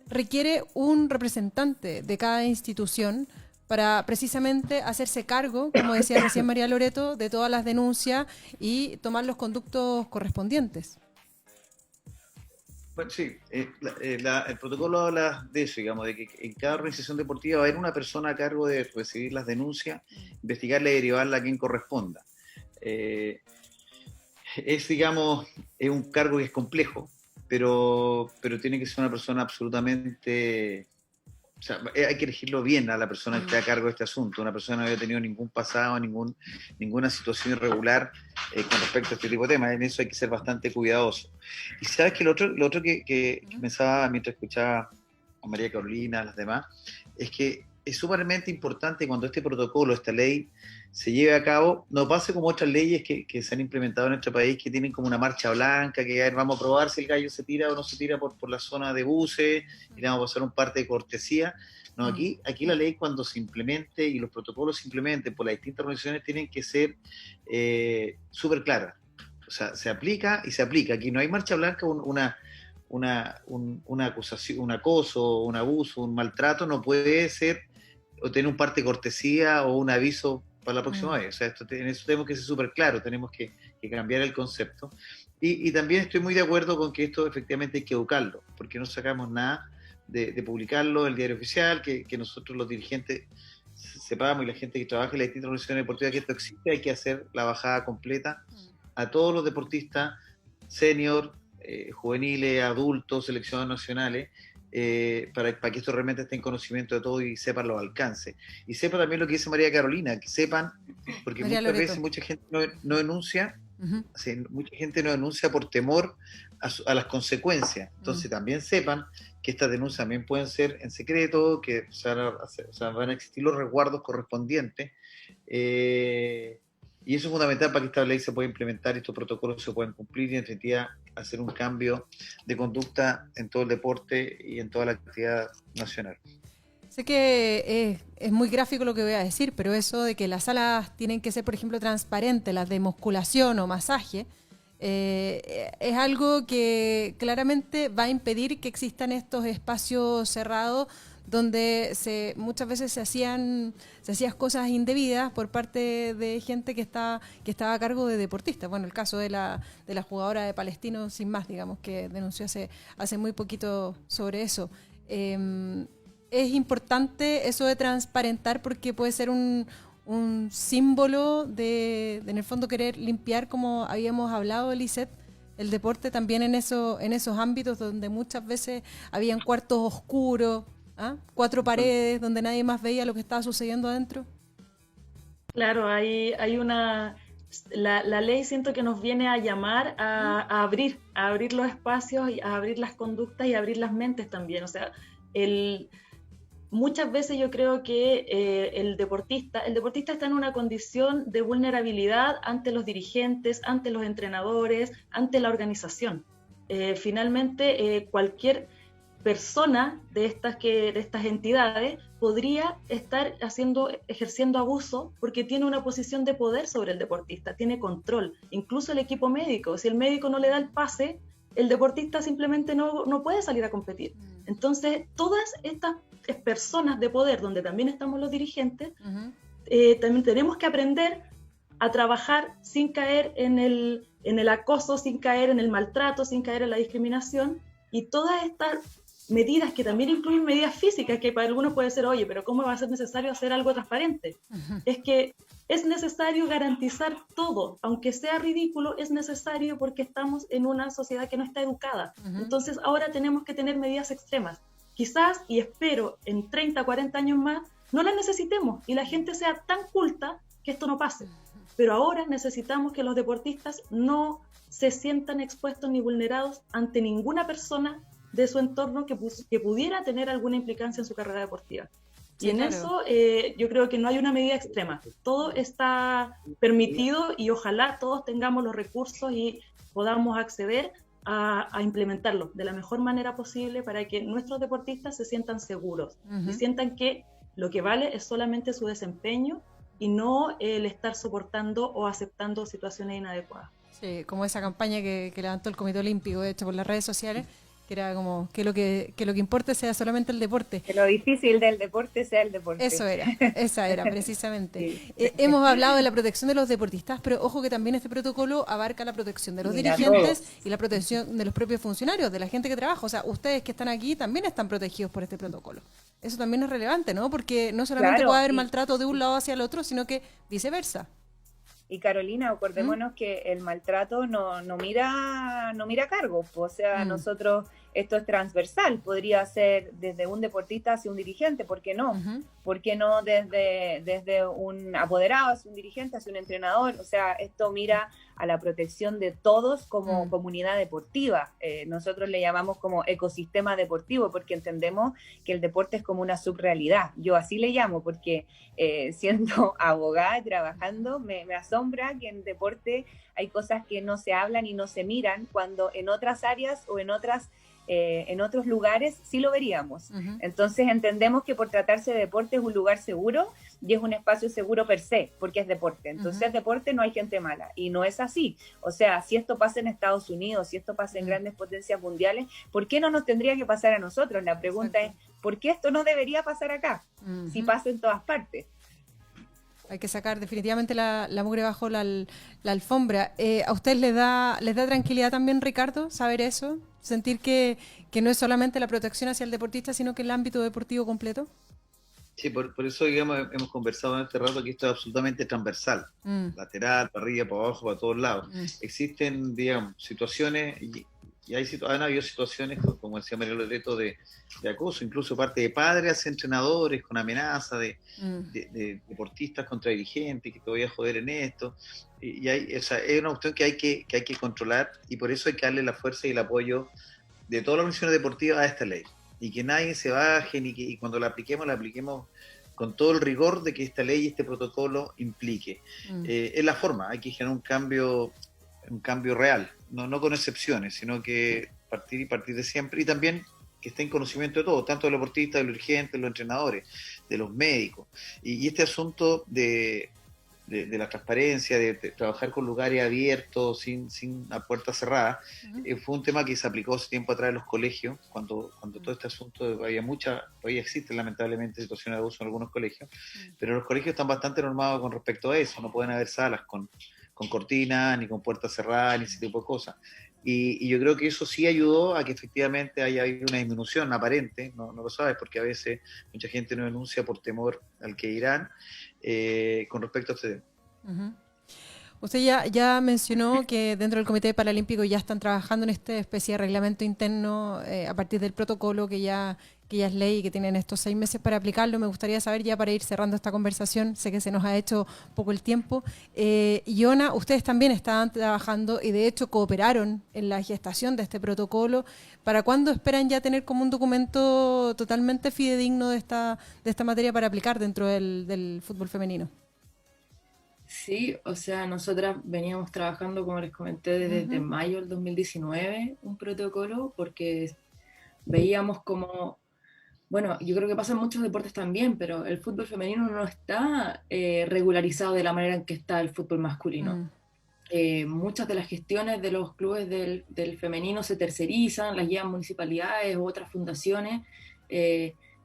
requiere un representante de cada institución para precisamente hacerse cargo, como decía recién María Loreto, de todas las denuncias y tomar los conductos correspondientes. Bueno, sí, el protocolo habla de eso, digamos, de que en cada organización deportiva va a haber una persona a cargo de recibir las denuncias, investigarla y derivarla a quien corresponda. Digamos, es un cargo que es complejo, pero tiene que ser una persona absolutamente... O sea, hay que elegirlo bien a la persona que esté a cargo de este asunto. Una persona no había tenido ningún pasado, ninguna situación irregular con respecto a este tipo de temas. En eso hay que ser bastante cuidadoso. Y sabes que lo otro que pensaba mientras escuchaba a María Carolina, a las demás, es que es sumamente importante cuando este protocolo, esta ley, se lleve a cabo, no pase como otras leyes que se han implementado en nuestro país, que tienen como una marcha blanca, que vamos a probar si el gallo se tira o no se tira por la zona de buses, y le vamos a pasar un parte de cortesía. No, aquí la ley, cuando se implemente y los protocolos se implementen por las distintas organizaciones, tienen que ser súper claras. O sea, se aplica y se aplica. Aquí no hay marcha blanca, una acusación, un acoso, un abuso, un maltrato, no puede ser o tener un parte de cortesía o un aviso para la próxima vez. O sea, en eso tenemos que ser súper claros, tenemos que cambiar el concepto. Y también estoy muy de acuerdo con que esto efectivamente hay que educarlo, porque no sacamos nada de publicarlo en el diario oficial, que nosotros los dirigentes sepamos y la gente que trabaja en las distintas organizaciones deportivas que esto existe. Hay que hacer la bajada completa a todos los deportistas senior, juveniles, adultos, seleccionados nacionales, para que esto realmente esté en conocimiento de todo y sepan los alcances. Y sepa también lo que dice María Carolina, que sepan, porque muchas veces mucha gente no denuncia, mucha gente no denuncia por temor a las consecuencias. Entonces también sepan que estas denuncias también pueden ser en secreto, que van a existir los resguardos correspondientes, y eso es fundamental para que esta ley se pueda implementar y estos protocolos se puedan cumplir y en definitiva hacer un cambio de conducta en todo el deporte y en toda la actividad nacional. Sé que es muy gráfico lo que voy a decir, pero eso de que las salas tienen que ser, por ejemplo, transparentes, las de musculación o masaje, es algo que claramente va a impedir que existan estos espacios cerrados donde muchas veces se hacían cosas indebidas por parte de gente que estaba a cargo de deportistas. Bueno, el caso de la jugadora de Palestino, sin más, digamos, que denunció hace muy poquito sobre eso. Es importante eso de transparentar porque puede ser un símbolo de, en el fondo, querer limpiar, como habíamos hablado, Lisette, el deporte también en esos ámbitos donde muchas veces habían cuartos oscuros, 4 paredes donde nadie más veía lo que estaba sucediendo adentro. Claro, hay la ley siento que nos viene a llamar a abrir los espacios, a abrir las conductas y a abrir las mentes también. O sea, muchas veces yo creo que el deportista está en una condición de vulnerabilidad ante los dirigentes, ante los entrenadores, ante la organización. Finalmente, cualquier persona de estas entidades podría estar ejerciendo abuso porque tiene una posición de poder sobre el deportista, tiene control, incluso el equipo médico. Si el médico no le da el pase, el deportista simplemente no puede salir a competir. Entonces, todas estas personas de poder, donde también estamos los dirigentes, también tenemos que aprender a trabajar sin caer en el acoso, sin caer en el maltrato, sin caer en la discriminación, y todas estas medidas que también incluyen medidas físicas, que para algunos puede ser, oye, pero ¿cómo va a ser necesario hacer algo transparente? Es que es necesario garantizar todo, aunque sea ridículo, es necesario porque estamos en una sociedad que no está educada. Entonces ahora tenemos que tener medidas extremas. Quizás, y espero, en 30, 40 años más, no las necesitemos y la gente sea tan culta que esto no pase. Pero ahora necesitamos que los deportistas no se sientan expuestos ni vulnerados ante ninguna persona de su entorno que pudiera tener alguna implicancia en su carrera deportiva. Sí, y en eso yo creo que no hay una medida extrema. Todo está permitido y ojalá todos tengamos los recursos y podamos acceder a implementarlo de la mejor manera posible para que nuestros deportistas se sientan seguros y sientan que lo que vale es solamente su desempeño y no el estar soportando o aceptando situaciones inadecuadas. Sí, como esa campaña que levantó el Comité Olímpico, de hecho, por las redes sociales, que era como que lo que importe sea solamente el deporte. Que lo difícil del deporte sea el deporte. Esa era precisamente. Sí. Hemos hablado de la protección de los deportistas, pero ojo que también este protocolo abarca la protección de los dirigentes y la protección de los propios funcionarios, de la gente que trabaja. O sea, ustedes que están aquí también están protegidos por este protocolo. Eso también es relevante, ¿no? Porque no solamente puede haber maltrato de un lado hacia el otro, sino que viceversa. Y Carolina, acordémonos que el maltrato no mira cargos, o sea, nosotros esto es transversal, podría ser desde un deportista hacia un dirigente, ¿por qué no? ¿Por qué no desde un apoderado hacia un dirigente, hacia un entrenador? O sea, esto mira a la protección de todos como comunidad deportiva. Nosotros le llamamos como ecosistema deportivo, porque entendemos que el deporte es como una subrealidad. Yo así le llamo, porque siendo abogada y trabajando, me asombra que en deporte hay cosas que no se hablan y no se miran, cuando en otras áreas o en otros lugares sí lo veríamos. Entonces entendemos que por tratarse de deporte es un lugar seguro y es un espacio seguro per se, porque es deporte. Entonces deporte no hay gente mala, y no es así. O sea, si esto pasa en Estados Unidos, si esto pasa en grandes potencias mundiales, ¿por qué no nos tendría que pasar a nosotros? La pregunta es, ¿por qué esto no debería pasar acá? Si pasa en todas partes. Hay que sacar definitivamente la mugre bajo la alfombra. ¿A usted les da tranquilidad también, Ricardo, saber eso? ¿Sentir que no es solamente la protección hacia el deportista, sino que el ámbito deportivo completo? Sí, por eso, digamos, hemos conversado en este rato que esto es absolutamente transversal, lateral, para arriba, para abajo, para todos lados. Existen, digamos, situaciones, y han habido situaciones, como decía María Loreto, de acoso, incluso parte de padres hacia entrenadores, con amenaza de deportistas contra dirigentes, que te voy a joder en esto. Y o sea, es una cuestión que hay que controlar, y por eso hay que darle la fuerza y el apoyo de todas las organizaciones deportivas a esta ley. Y que nadie se baje, y cuando la apliquemos con todo el rigor de que esta ley y este protocolo implique. Es la forma, hay que generar un cambio real, no con excepciones, sino que partir de siempre, y también que esté en conocimiento de todo, tanto de los deportistas, de los dirigentes, de los entrenadores, de los médicos. Y este asunto de la transparencia, de trabajar con lugares abiertos, sin a puerta cerrada, fue un tema que se aplicó hace tiempo atrás en los colegios, cuando todo este asunto, todavía existen lamentablemente situaciones de abuso en algunos colegios, pero los colegios están bastante normados con respecto a eso, no pueden haber salas con cortinas, ni con puertas cerradas, ni ese tipo de cosas. Y yo creo que eso sí ayudó a que efectivamente haya habido una disminución aparente, no lo sabes, porque a veces mucha gente no denuncia por temor al que dirán, con respecto a este tema. Usted ya mencionó que dentro del Comité Paralímpico ya están trabajando en esta especie de reglamento interno a partir del protocolo que ya es ley y que tienen estos 6 meses para aplicarlo. Me gustaría saber, ya para ir cerrando esta conversación, sé que se nos ha hecho poco el tiempo. Iona, ustedes también estaban trabajando y de hecho cooperaron en la gestación de este protocolo. ¿Para cuándo esperan ya tener como un documento totalmente fidedigno de esta materia para aplicar dentro del fútbol femenino? Sí, o sea, nosotras veníamos trabajando, como les comenté, desde mayo del 2019, un protocolo, porque veíamos como, bueno, yo creo que pasa en muchos deportes también, pero el fútbol femenino no está regularizado de la manera en que está el fútbol masculino. Muchas de las gestiones de los clubes del femenino se tercerizan, las llevan municipalidades u otras fundaciones,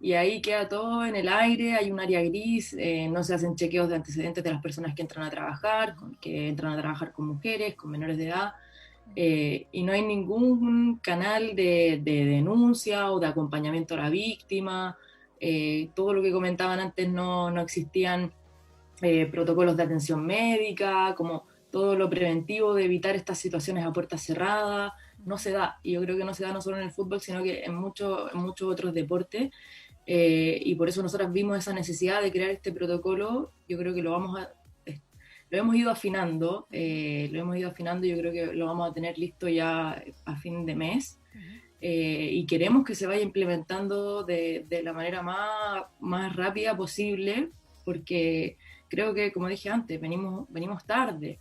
y ahí queda todo en el aire, hay un área gris, no se hacen chequeos de antecedentes de las personas que entran a trabajar con mujeres, con menores de edad, y no hay ningún canal de denuncia o de acompañamiento a la víctima. Todo lo que comentaban antes, no existían protocolos de atención médica, como todo lo preventivo de evitar estas situaciones a puerta cerrada, no se da, y yo creo que no se da no solo en el fútbol, sino que en muchos otros deportes. Y por eso nosotros vimos esa necesidad de crear este protocolo. Yo creo que lo hemos ido afinando, yo creo que lo vamos a tener listo ya a fin de mes, y queremos que se vaya implementando de la manera más rápida posible, porque creo que, como dije antes, venimos tarde.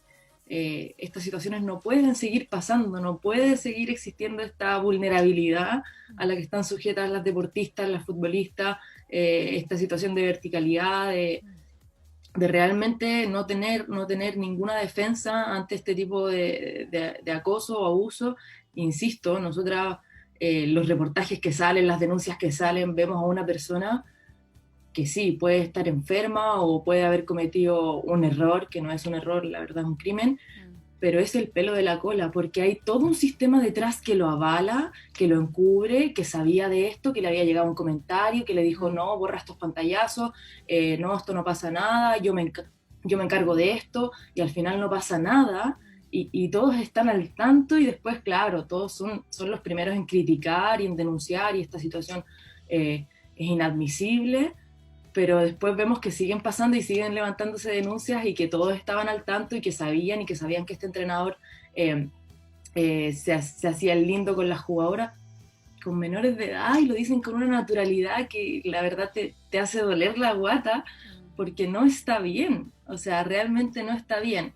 Estas situaciones no pueden seguir pasando, no puede seguir existiendo esta vulnerabilidad a la que están sujetas las deportistas, las futbolistas, esta situación de verticalidad, de realmente no tener ninguna defensa ante este tipo de acoso o abuso. Insisto, nosotras, los reportajes que salen, las denuncias que salen, vemos a una persona que sí, puede estar enferma o puede haber cometido un error, que no es un error, la verdad es un crimen, pero es el pelo de la cola, porque hay todo un sistema detrás que lo avala, que lo encubre, que sabía de esto, que le había llegado un comentario, que le dijo, no, borra estos pantallazos, no, esto no pasa nada, yo me encargo de esto, y al final no pasa nada, y todos están al tanto, y después, claro, todos son los primeros en criticar y en denunciar, y esta situación es inadmisible, pero después vemos que siguen pasando y siguen levantándose denuncias, y que todos estaban al tanto y que sabían que este entrenador se hacía el lindo con las jugadoras, con menores de edad, y lo dicen con una naturalidad que la verdad te hace doler la guata, porque no está bien, o sea, realmente no está bien.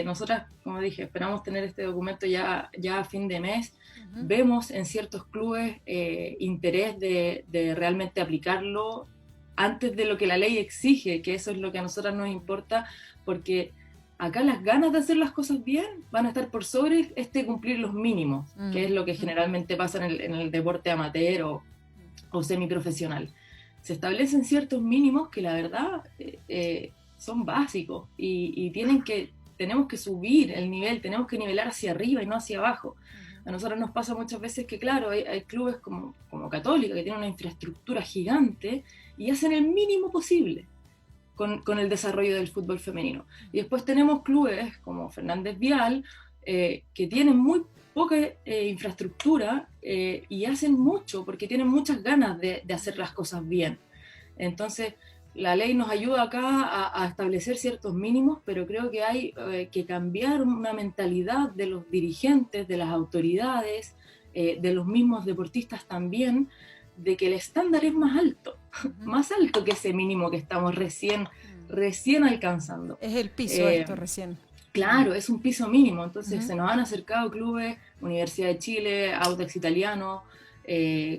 Nosotras, como dije, esperamos tener este documento ya a fin de mes. Vemos en ciertos clubes interés de realmente aplicarlo antes de lo que la ley exige, que eso es lo que a nosotras nos importa, porque acá las ganas de hacer las cosas bien van a estar por sobre cumplir los mínimos, que es lo que generalmente pasa en el deporte amateur o semiprofesional. Se establecen ciertos mínimos que la verdad son básicos, y tenemos que subir el nivel, tenemos que nivelar hacia arriba y no hacia abajo. A nosotros nos pasa muchas veces que, claro, hay clubes como Católica, que tienen una infraestructura gigante y hacen el mínimo posible con el desarrollo del fútbol femenino. Y después tenemos clubes como Fernández Vial, que tienen muy poca infraestructura y hacen mucho porque tienen muchas ganas de hacer las cosas bien. Entonces, la ley nos ayuda acá a establecer ciertos mínimos, pero creo que hay que cambiar una mentalidad de los dirigentes, de las autoridades, de los mismos deportistas también, de que el estándar es más alto, más alto que ese mínimo que estamos recién alcanzando. Es el piso esto recién. Claro, es un piso mínimo. Entonces se nos han acercado clubes, Universidad de Chile, Audax Italiano,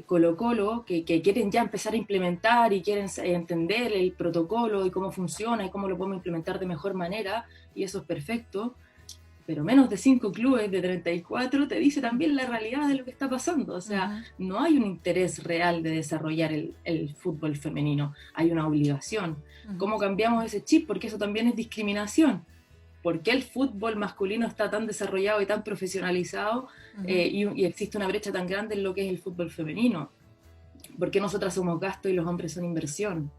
Colo-Colo, que quieren ya empezar a implementar y quieren entender el protocolo y cómo funciona y cómo lo podemos implementar de mejor manera, y eso es perfecto, pero menos de 5 clubes de 34 te dice también la realidad de lo que está pasando. O sea, no hay un interés real de desarrollar el fútbol femenino, hay una obligación. ¿Cómo cambiamos ese chip? Porque eso también es discriminación. ¿Por qué el fútbol masculino está tan desarrollado y tan profesionalizado y existe una brecha tan grande en lo que es el fútbol femenino? ¿Por qué nosotras somos gasto y los hombres son inversión?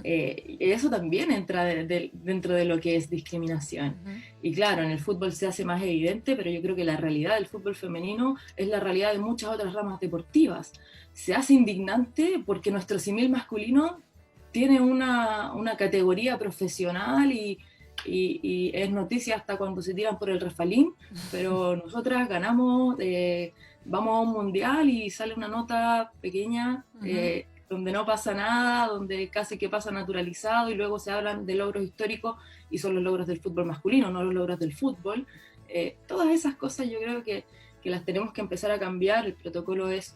Eso también entra dentro de lo que es discriminación. Y claro, en el fútbol se hace más evidente, pero yo creo que la realidad del fútbol femenino es la realidad de muchas otras ramas deportivas. Se hace indignante porque nuestro símil masculino tiene una categoría profesional y es noticia hasta cuando se tiran por el refalín, pero nosotras ganamos, vamos a un mundial y sale una nota pequeña donde no pasa nada, donde casi que pasa naturalizado, y luego se hablan de logros históricos y son los logros del fútbol masculino, no los logros del fútbol. Todas esas cosas yo creo que las tenemos que empezar a cambiar. El protocolo es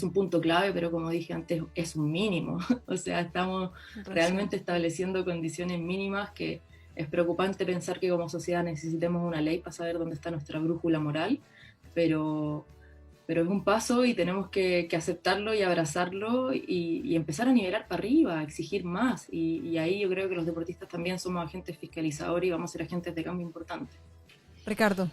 un punto clave, pero como dije antes, es un mínimo. O sea, estamos realmente estableciendo condiciones mínimas que es preocupante pensar que como sociedad necesitemos una ley para saber dónde está nuestra brújula moral, pero es un paso y tenemos que aceptarlo y abrazarlo y empezar a nivelar para arriba, a exigir más. Y ahí yo creo que los deportistas también somos agentes fiscalizadores y vamos a ser agentes de cambio importantes. Ricardo.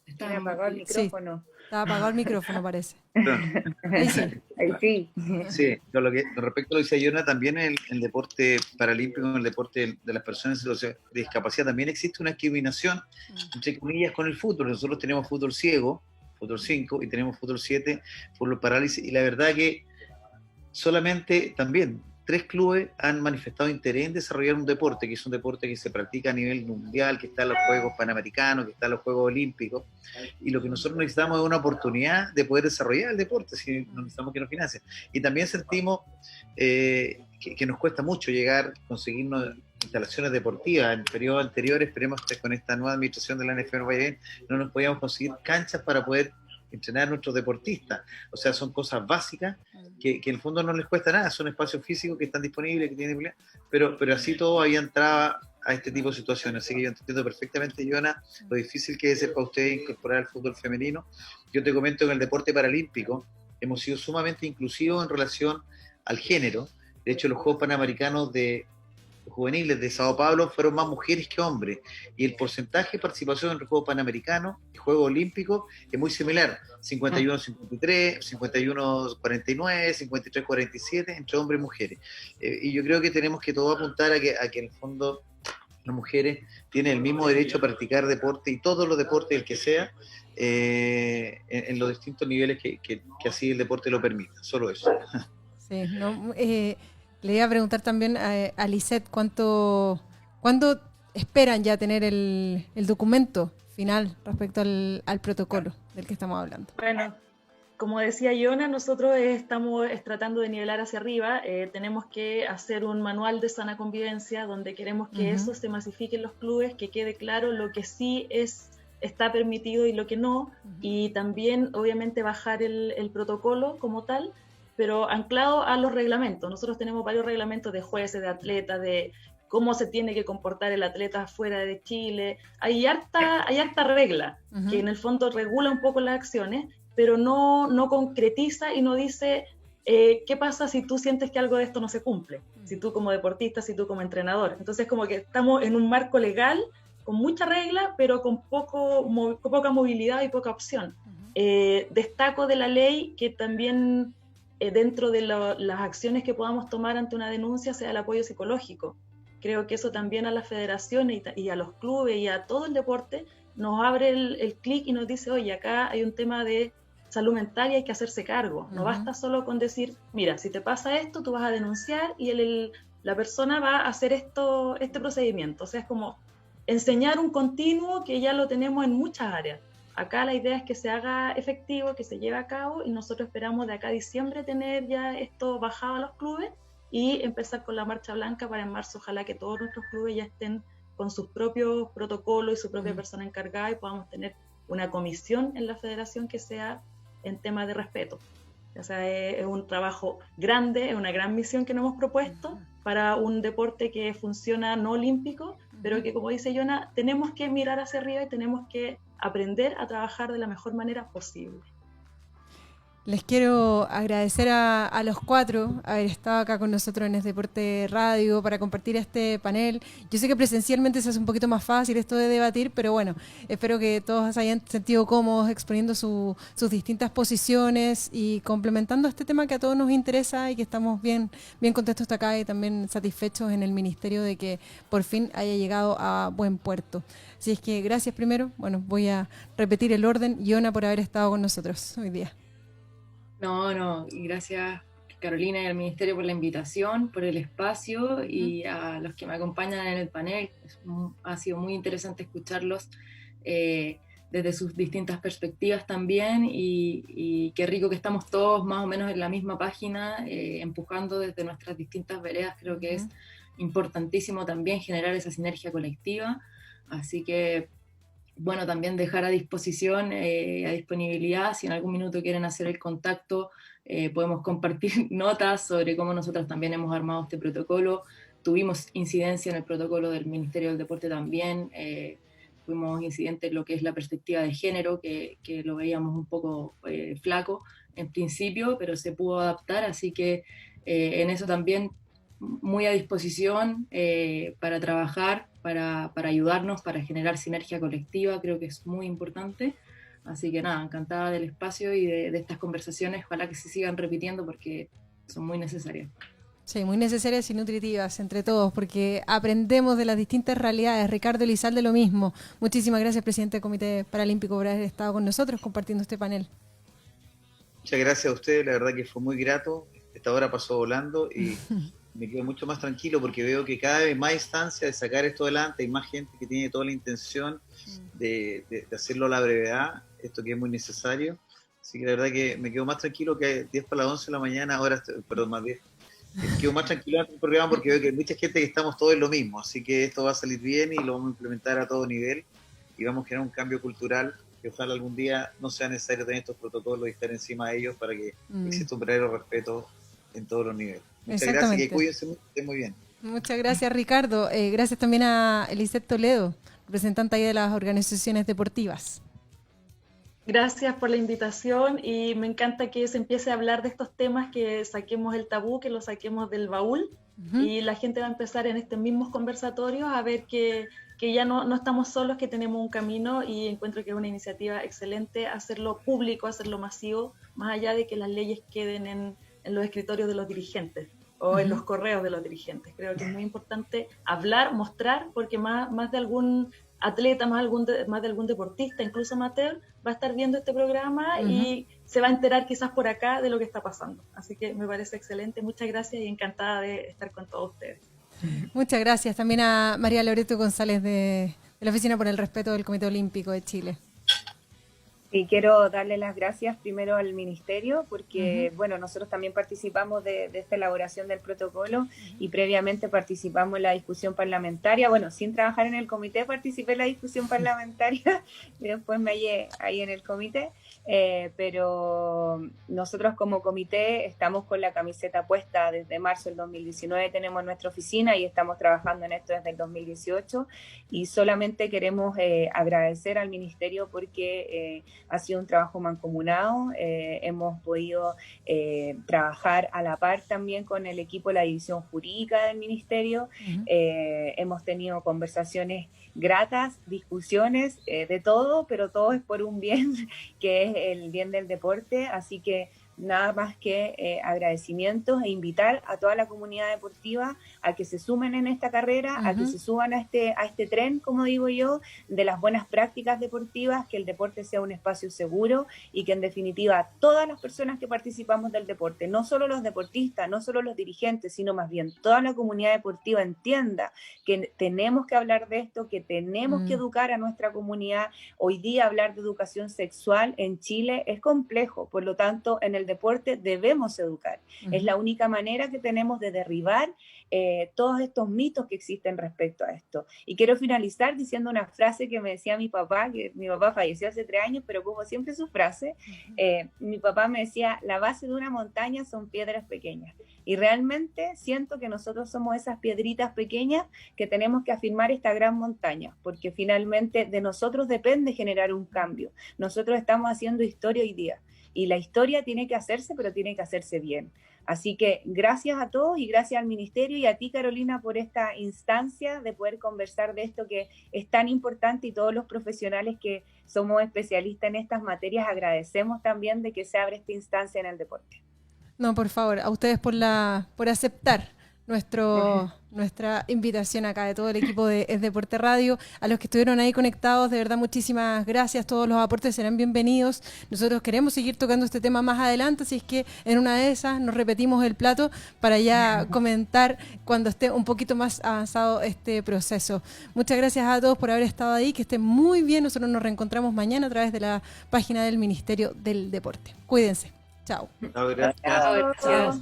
¿Está apagado el micrófono? Sí, está apagado el micrófono, parece. Ahí sí. Ahí sí. Sí, con respecto a lo que decía Yona, también en el deporte paralímpico, en el deporte de las personas en situación de discapacidad, también existe una discriminación, entre comillas, con el fútbol. Nosotros tenemos fútbol ciego, fútbol 5, y tenemos fútbol 7, fútbol parálisis, y la verdad que solamente también 3 clubes han manifestado interés en desarrollar un deporte, que es un deporte que se practica a nivel mundial, que está en los Juegos Panamericanos, que está en los Juegos Olímpicos, y lo que nosotros necesitamos es una oportunidad de poder desarrollar el deporte, si no necesitamos que nos financien. Y también sentimos que nos cuesta mucho conseguirnos instalaciones deportivas. En periodos anteriores, esperemos que con esta nueva administración de la NFP no vaya bien, no nos podíamos conseguir canchas para poder entrenar a nuestros deportistas. O sea, son cosas básicas que en el fondo no les cuesta nada, son espacios físicos que están disponibles, que tienen, pero así todo había entrado a este tipo de situaciones. Así que yo entiendo perfectamente, Yona, lo difícil que es ser para ustedes incorporar el fútbol femenino. Yo te comento que en el deporte paralímpico hemos sido sumamente inclusivos en relación al género. De hecho, los Juegos Panamericanos juveniles de Sao Paulo fueron más mujeres que hombres, y el porcentaje de participación en el Juego Panamericano y Juegos Olímpicos es muy similar, 51-53, 51-49, 53-47 entre hombres y mujeres, y yo creo que tenemos que todo apuntar a que en el fondo las mujeres tienen el mismo derecho a practicar deporte y todos los deportes, el que sea, en los distintos niveles que así el deporte lo permita, solo eso. Sí, le iba a preguntar también a Lisette ¿cuándo esperan ya tener el documento final respecto al protocolo del que estamos hablando? Bueno, como decía Yona, nosotros estamos tratando de nivelar hacia arriba. Tenemos que hacer un manual de sana convivencia donde queremos que eso se masifique en los clubes, que quede claro lo que sí está permitido y lo que no, y también obviamente bajar el protocolo como tal, pero anclado a los reglamentos. Nosotros tenemos varios reglamentos de jueces, de atletas, de cómo se tiene que comportar el atleta fuera de Chile. Hay harta regla que en el fondo regula un poco las acciones, pero no concretiza y no dice qué pasa si tú sientes que algo de esto no se cumple, si tú como deportista, si tú como entrenador. Entonces como que estamos en un marco legal con mucha regla, pero con poca movilidad y poca opción. Destaco de la ley que también dentro de las acciones que podamos tomar ante una denuncia sea el apoyo psicológico. Creo que eso también a las federaciones y a los clubes y a todo el deporte nos abre el clic y nos dice, oye, acá hay un tema de salud mental y hay que hacerse cargo. No basta solo con decir, mira, si te pasa esto, tú vas a denunciar y la persona va a hacer este procedimiento. O sea, es como enseñar un continuo que ya lo tenemos en muchas áreas. Acá la idea es que se haga efectivo, que se lleve a cabo, y nosotros esperamos de acá a diciembre tener ya esto bajado a los clubes y empezar con la marcha blanca para en marzo. Ojalá que todos nuestros clubes ya estén con sus propios protocolos y su propia persona encargada y podamos tener una comisión en la federación que sea en tema de respeto. O sea, es un trabajo grande, es una gran misión que nos hemos propuesto para un deporte que funciona no olímpico, pero que, como dice Yona, tenemos que mirar hacia arriba y tenemos que aprender a trabajar de la mejor manera posible. Les quiero agradecer a los cuatro haber estado acá con nosotros en Es Deporte Radio para compartir este panel. Yo sé que presencialmente se hace un poquito más fácil esto de debatir, pero bueno, espero que todos se hayan sentido cómodos exponiendo sus distintas posiciones y complementando este tema que a todos nos interesa y que estamos bien contentos de acá y también satisfechos en el Ministerio de que por fin haya llegado a buen puerto. Así es que gracias primero. Bueno, voy a repetir el orden. Yona, por haber estado con nosotros hoy día. No, y gracias Carolina y al Ministerio por la invitación, por el espacio y a los que me acompañan en el panel. Ha sido muy interesante escucharlos desde sus distintas perspectivas también y qué rico que estamos todos más o menos en la misma página, empujando desde nuestras distintas veredas. Creo que es importantísimo también generar esa sinergia colectiva, así que bueno, también dejar a disposición, a disponibilidad, si en algún minuto quieren hacer el contacto, podemos compartir notas sobre cómo nosotros también hemos armado este protocolo. Tuvimos incidencia en el protocolo del Ministerio del Deporte también, tuvimos incidente en lo que es la perspectiva de género, que lo veíamos un poco flaco en principio, pero se pudo adaptar, así que en eso también muy a disposición para trabajar, para ayudarnos, para generar sinergia colectiva. Creo que es muy importante. Así que nada, encantada del espacio y de estas conversaciones. Ojalá que se sigan repitiendo porque son muy necesarias. Sí, muy necesarias y nutritivas entre todos, porque aprendemos de las distintas realidades. Ricardo Elizalde, lo mismo. Muchísimas gracias, presidente del Comité Paralímpico, por haber estado con nosotros compartiendo este panel. Muchas gracias a ustedes, la verdad que fue muy grato. Esta hora pasó volando y me quedo mucho más tranquilo porque veo que cada vez más instancias de sacar esto adelante, hay más gente que tiene toda la intención de hacerlo a la brevedad, esto que es muy necesario. Así que la verdad que me quedo más tranquilo que 10 para las 11 de la mañana, ahora, perdón, más 10. Me quedo más tranquilo en el programa porque veo que hay mucha gente que estamos todos en lo mismo, así que esto va a salir bien y lo vamos a implementar a todo nivel y vamos a generar un cambio cultural que ojalá algún día no sea necesario tener estos protocolos y estar encima de ellos para que exista un verdadero respeto en todos los niveles. Muchas gracias, que cuídense mucho, estén muy bien. Muchas gracias, Ricardo. Gracias también a Lisette Toledo, representante ahí de las organizaciones deportivas. Gracias por la invitación y me encanta que se empiece a hablar de estos temas, que saquemos el tabú, que lo saquemos del baúl y la gente va a empezar en estos mismos conversatorios a ver que ya no estamos solos, que tenemos un camino, y encuentro que es una iniciativa excelente hacerlo público, hacerlo masivo, más allá de que las leyes queden en los escritorios de los dirigentes. o en los correos de los dirigentes. Creo que es muy importante hablar, mostrar, porque más de algún atleta, más de algún deportista, incluso amateur, va a estar viendo este programa y se va a enterar quizás por acá de lo que está pasando. Así que me parece excelente. Muchas gracias y encantada de estar con todos ustedes. Muchas gracias también a María Loreto González de la Oficina por el Respeto del Comité Olímpico de Chile. Y quiero darle las gracias primero al Ministerio porque, bueno, nosotros también participamos de esta elaboración del protocolo y previamente participamos en la discusión parlamentaria. Bueno, sin trabajar en el comité participé en la discusión parlamentaria y después me hallé ahí en el comité. Pero nosotros como comité estamos con la camiseta puesta desde marzo del 2019, tenemos nuestra oficina y estamos trabajando en esto desde el 2018 y solamente queremos agradecer al Ministerio porque ha sido un trabajo mancomunado, hemos podido trabajar a la par también con el equipo de la división jurídica del Ministerio, hemos tenido conversaciones gratas, discusiones, de todo, pero todo es por un bien que es el bien del deporte, así que nada más que agradecimientos e invitar a toda la comunidad deportiva a que se sumen en esta carrera, a que se suban a este tren, como digo yo, de las buenas prácticas deportivas, que el deporte sea un espacio seguro y que en definitiva todas las personas que participamos del deporte, no solo los deportistas, no solo los dirigentes, sino más bien toda la comunidad deportiva entienda que tenemos que hablar de esto, que tenemos que educar a nuestra comunidad. Hoy día hablar de educación sexual en Chile es complejo, por lo tanto en el deporte debemos educar. Es la única manera que tenemos de derribar todos estos mitos que existen respecto a esto. Y quiero finalizar diciendo una frase que me decía mi papá, que mi papá falleció hace 3 años, pero como siempre su frase, mi papá me decía, la base de una montaña son piedras pequeñas. Y realmente siento que nosotros somos esas piedritas pequeñas que tenemos que afirmar esta gran montaña, porque finalmente de nosotros depende generar un cambio. Nosotros estamos haciendo historia hoy día. Y la historia tiene que hacerse, pero tiene que hacerse bien. Así que gracias a todos y gracias al Ministerio y a ti, Carolina, por esta instancia de poder conversar de esto que es tan importante y todos los profesionales que somos especialistas en estas materias agradecemos también de que se abra esta instancia en el deporte. No, por favor, a ustedes por aceptar nuestra invitación acá de todo el equipo de Es Deporte Radio, a los que estuvieron ahí conectados, de verdad muchísimas gracias, todos los aportes serán bienvenidos. Nosotros queremos seguir tocando este tema más adelante, así es que en una de esas nos repetimos el plato para ya comentar cuando esté un poquito más avanzado este proceso. Muchas gracias a todos por haber estado ahí, que estén muy bien, nosotros nos reencontramos mañana a través de la página del Ministerio del Deporte. Cuídense, chao. Gracias.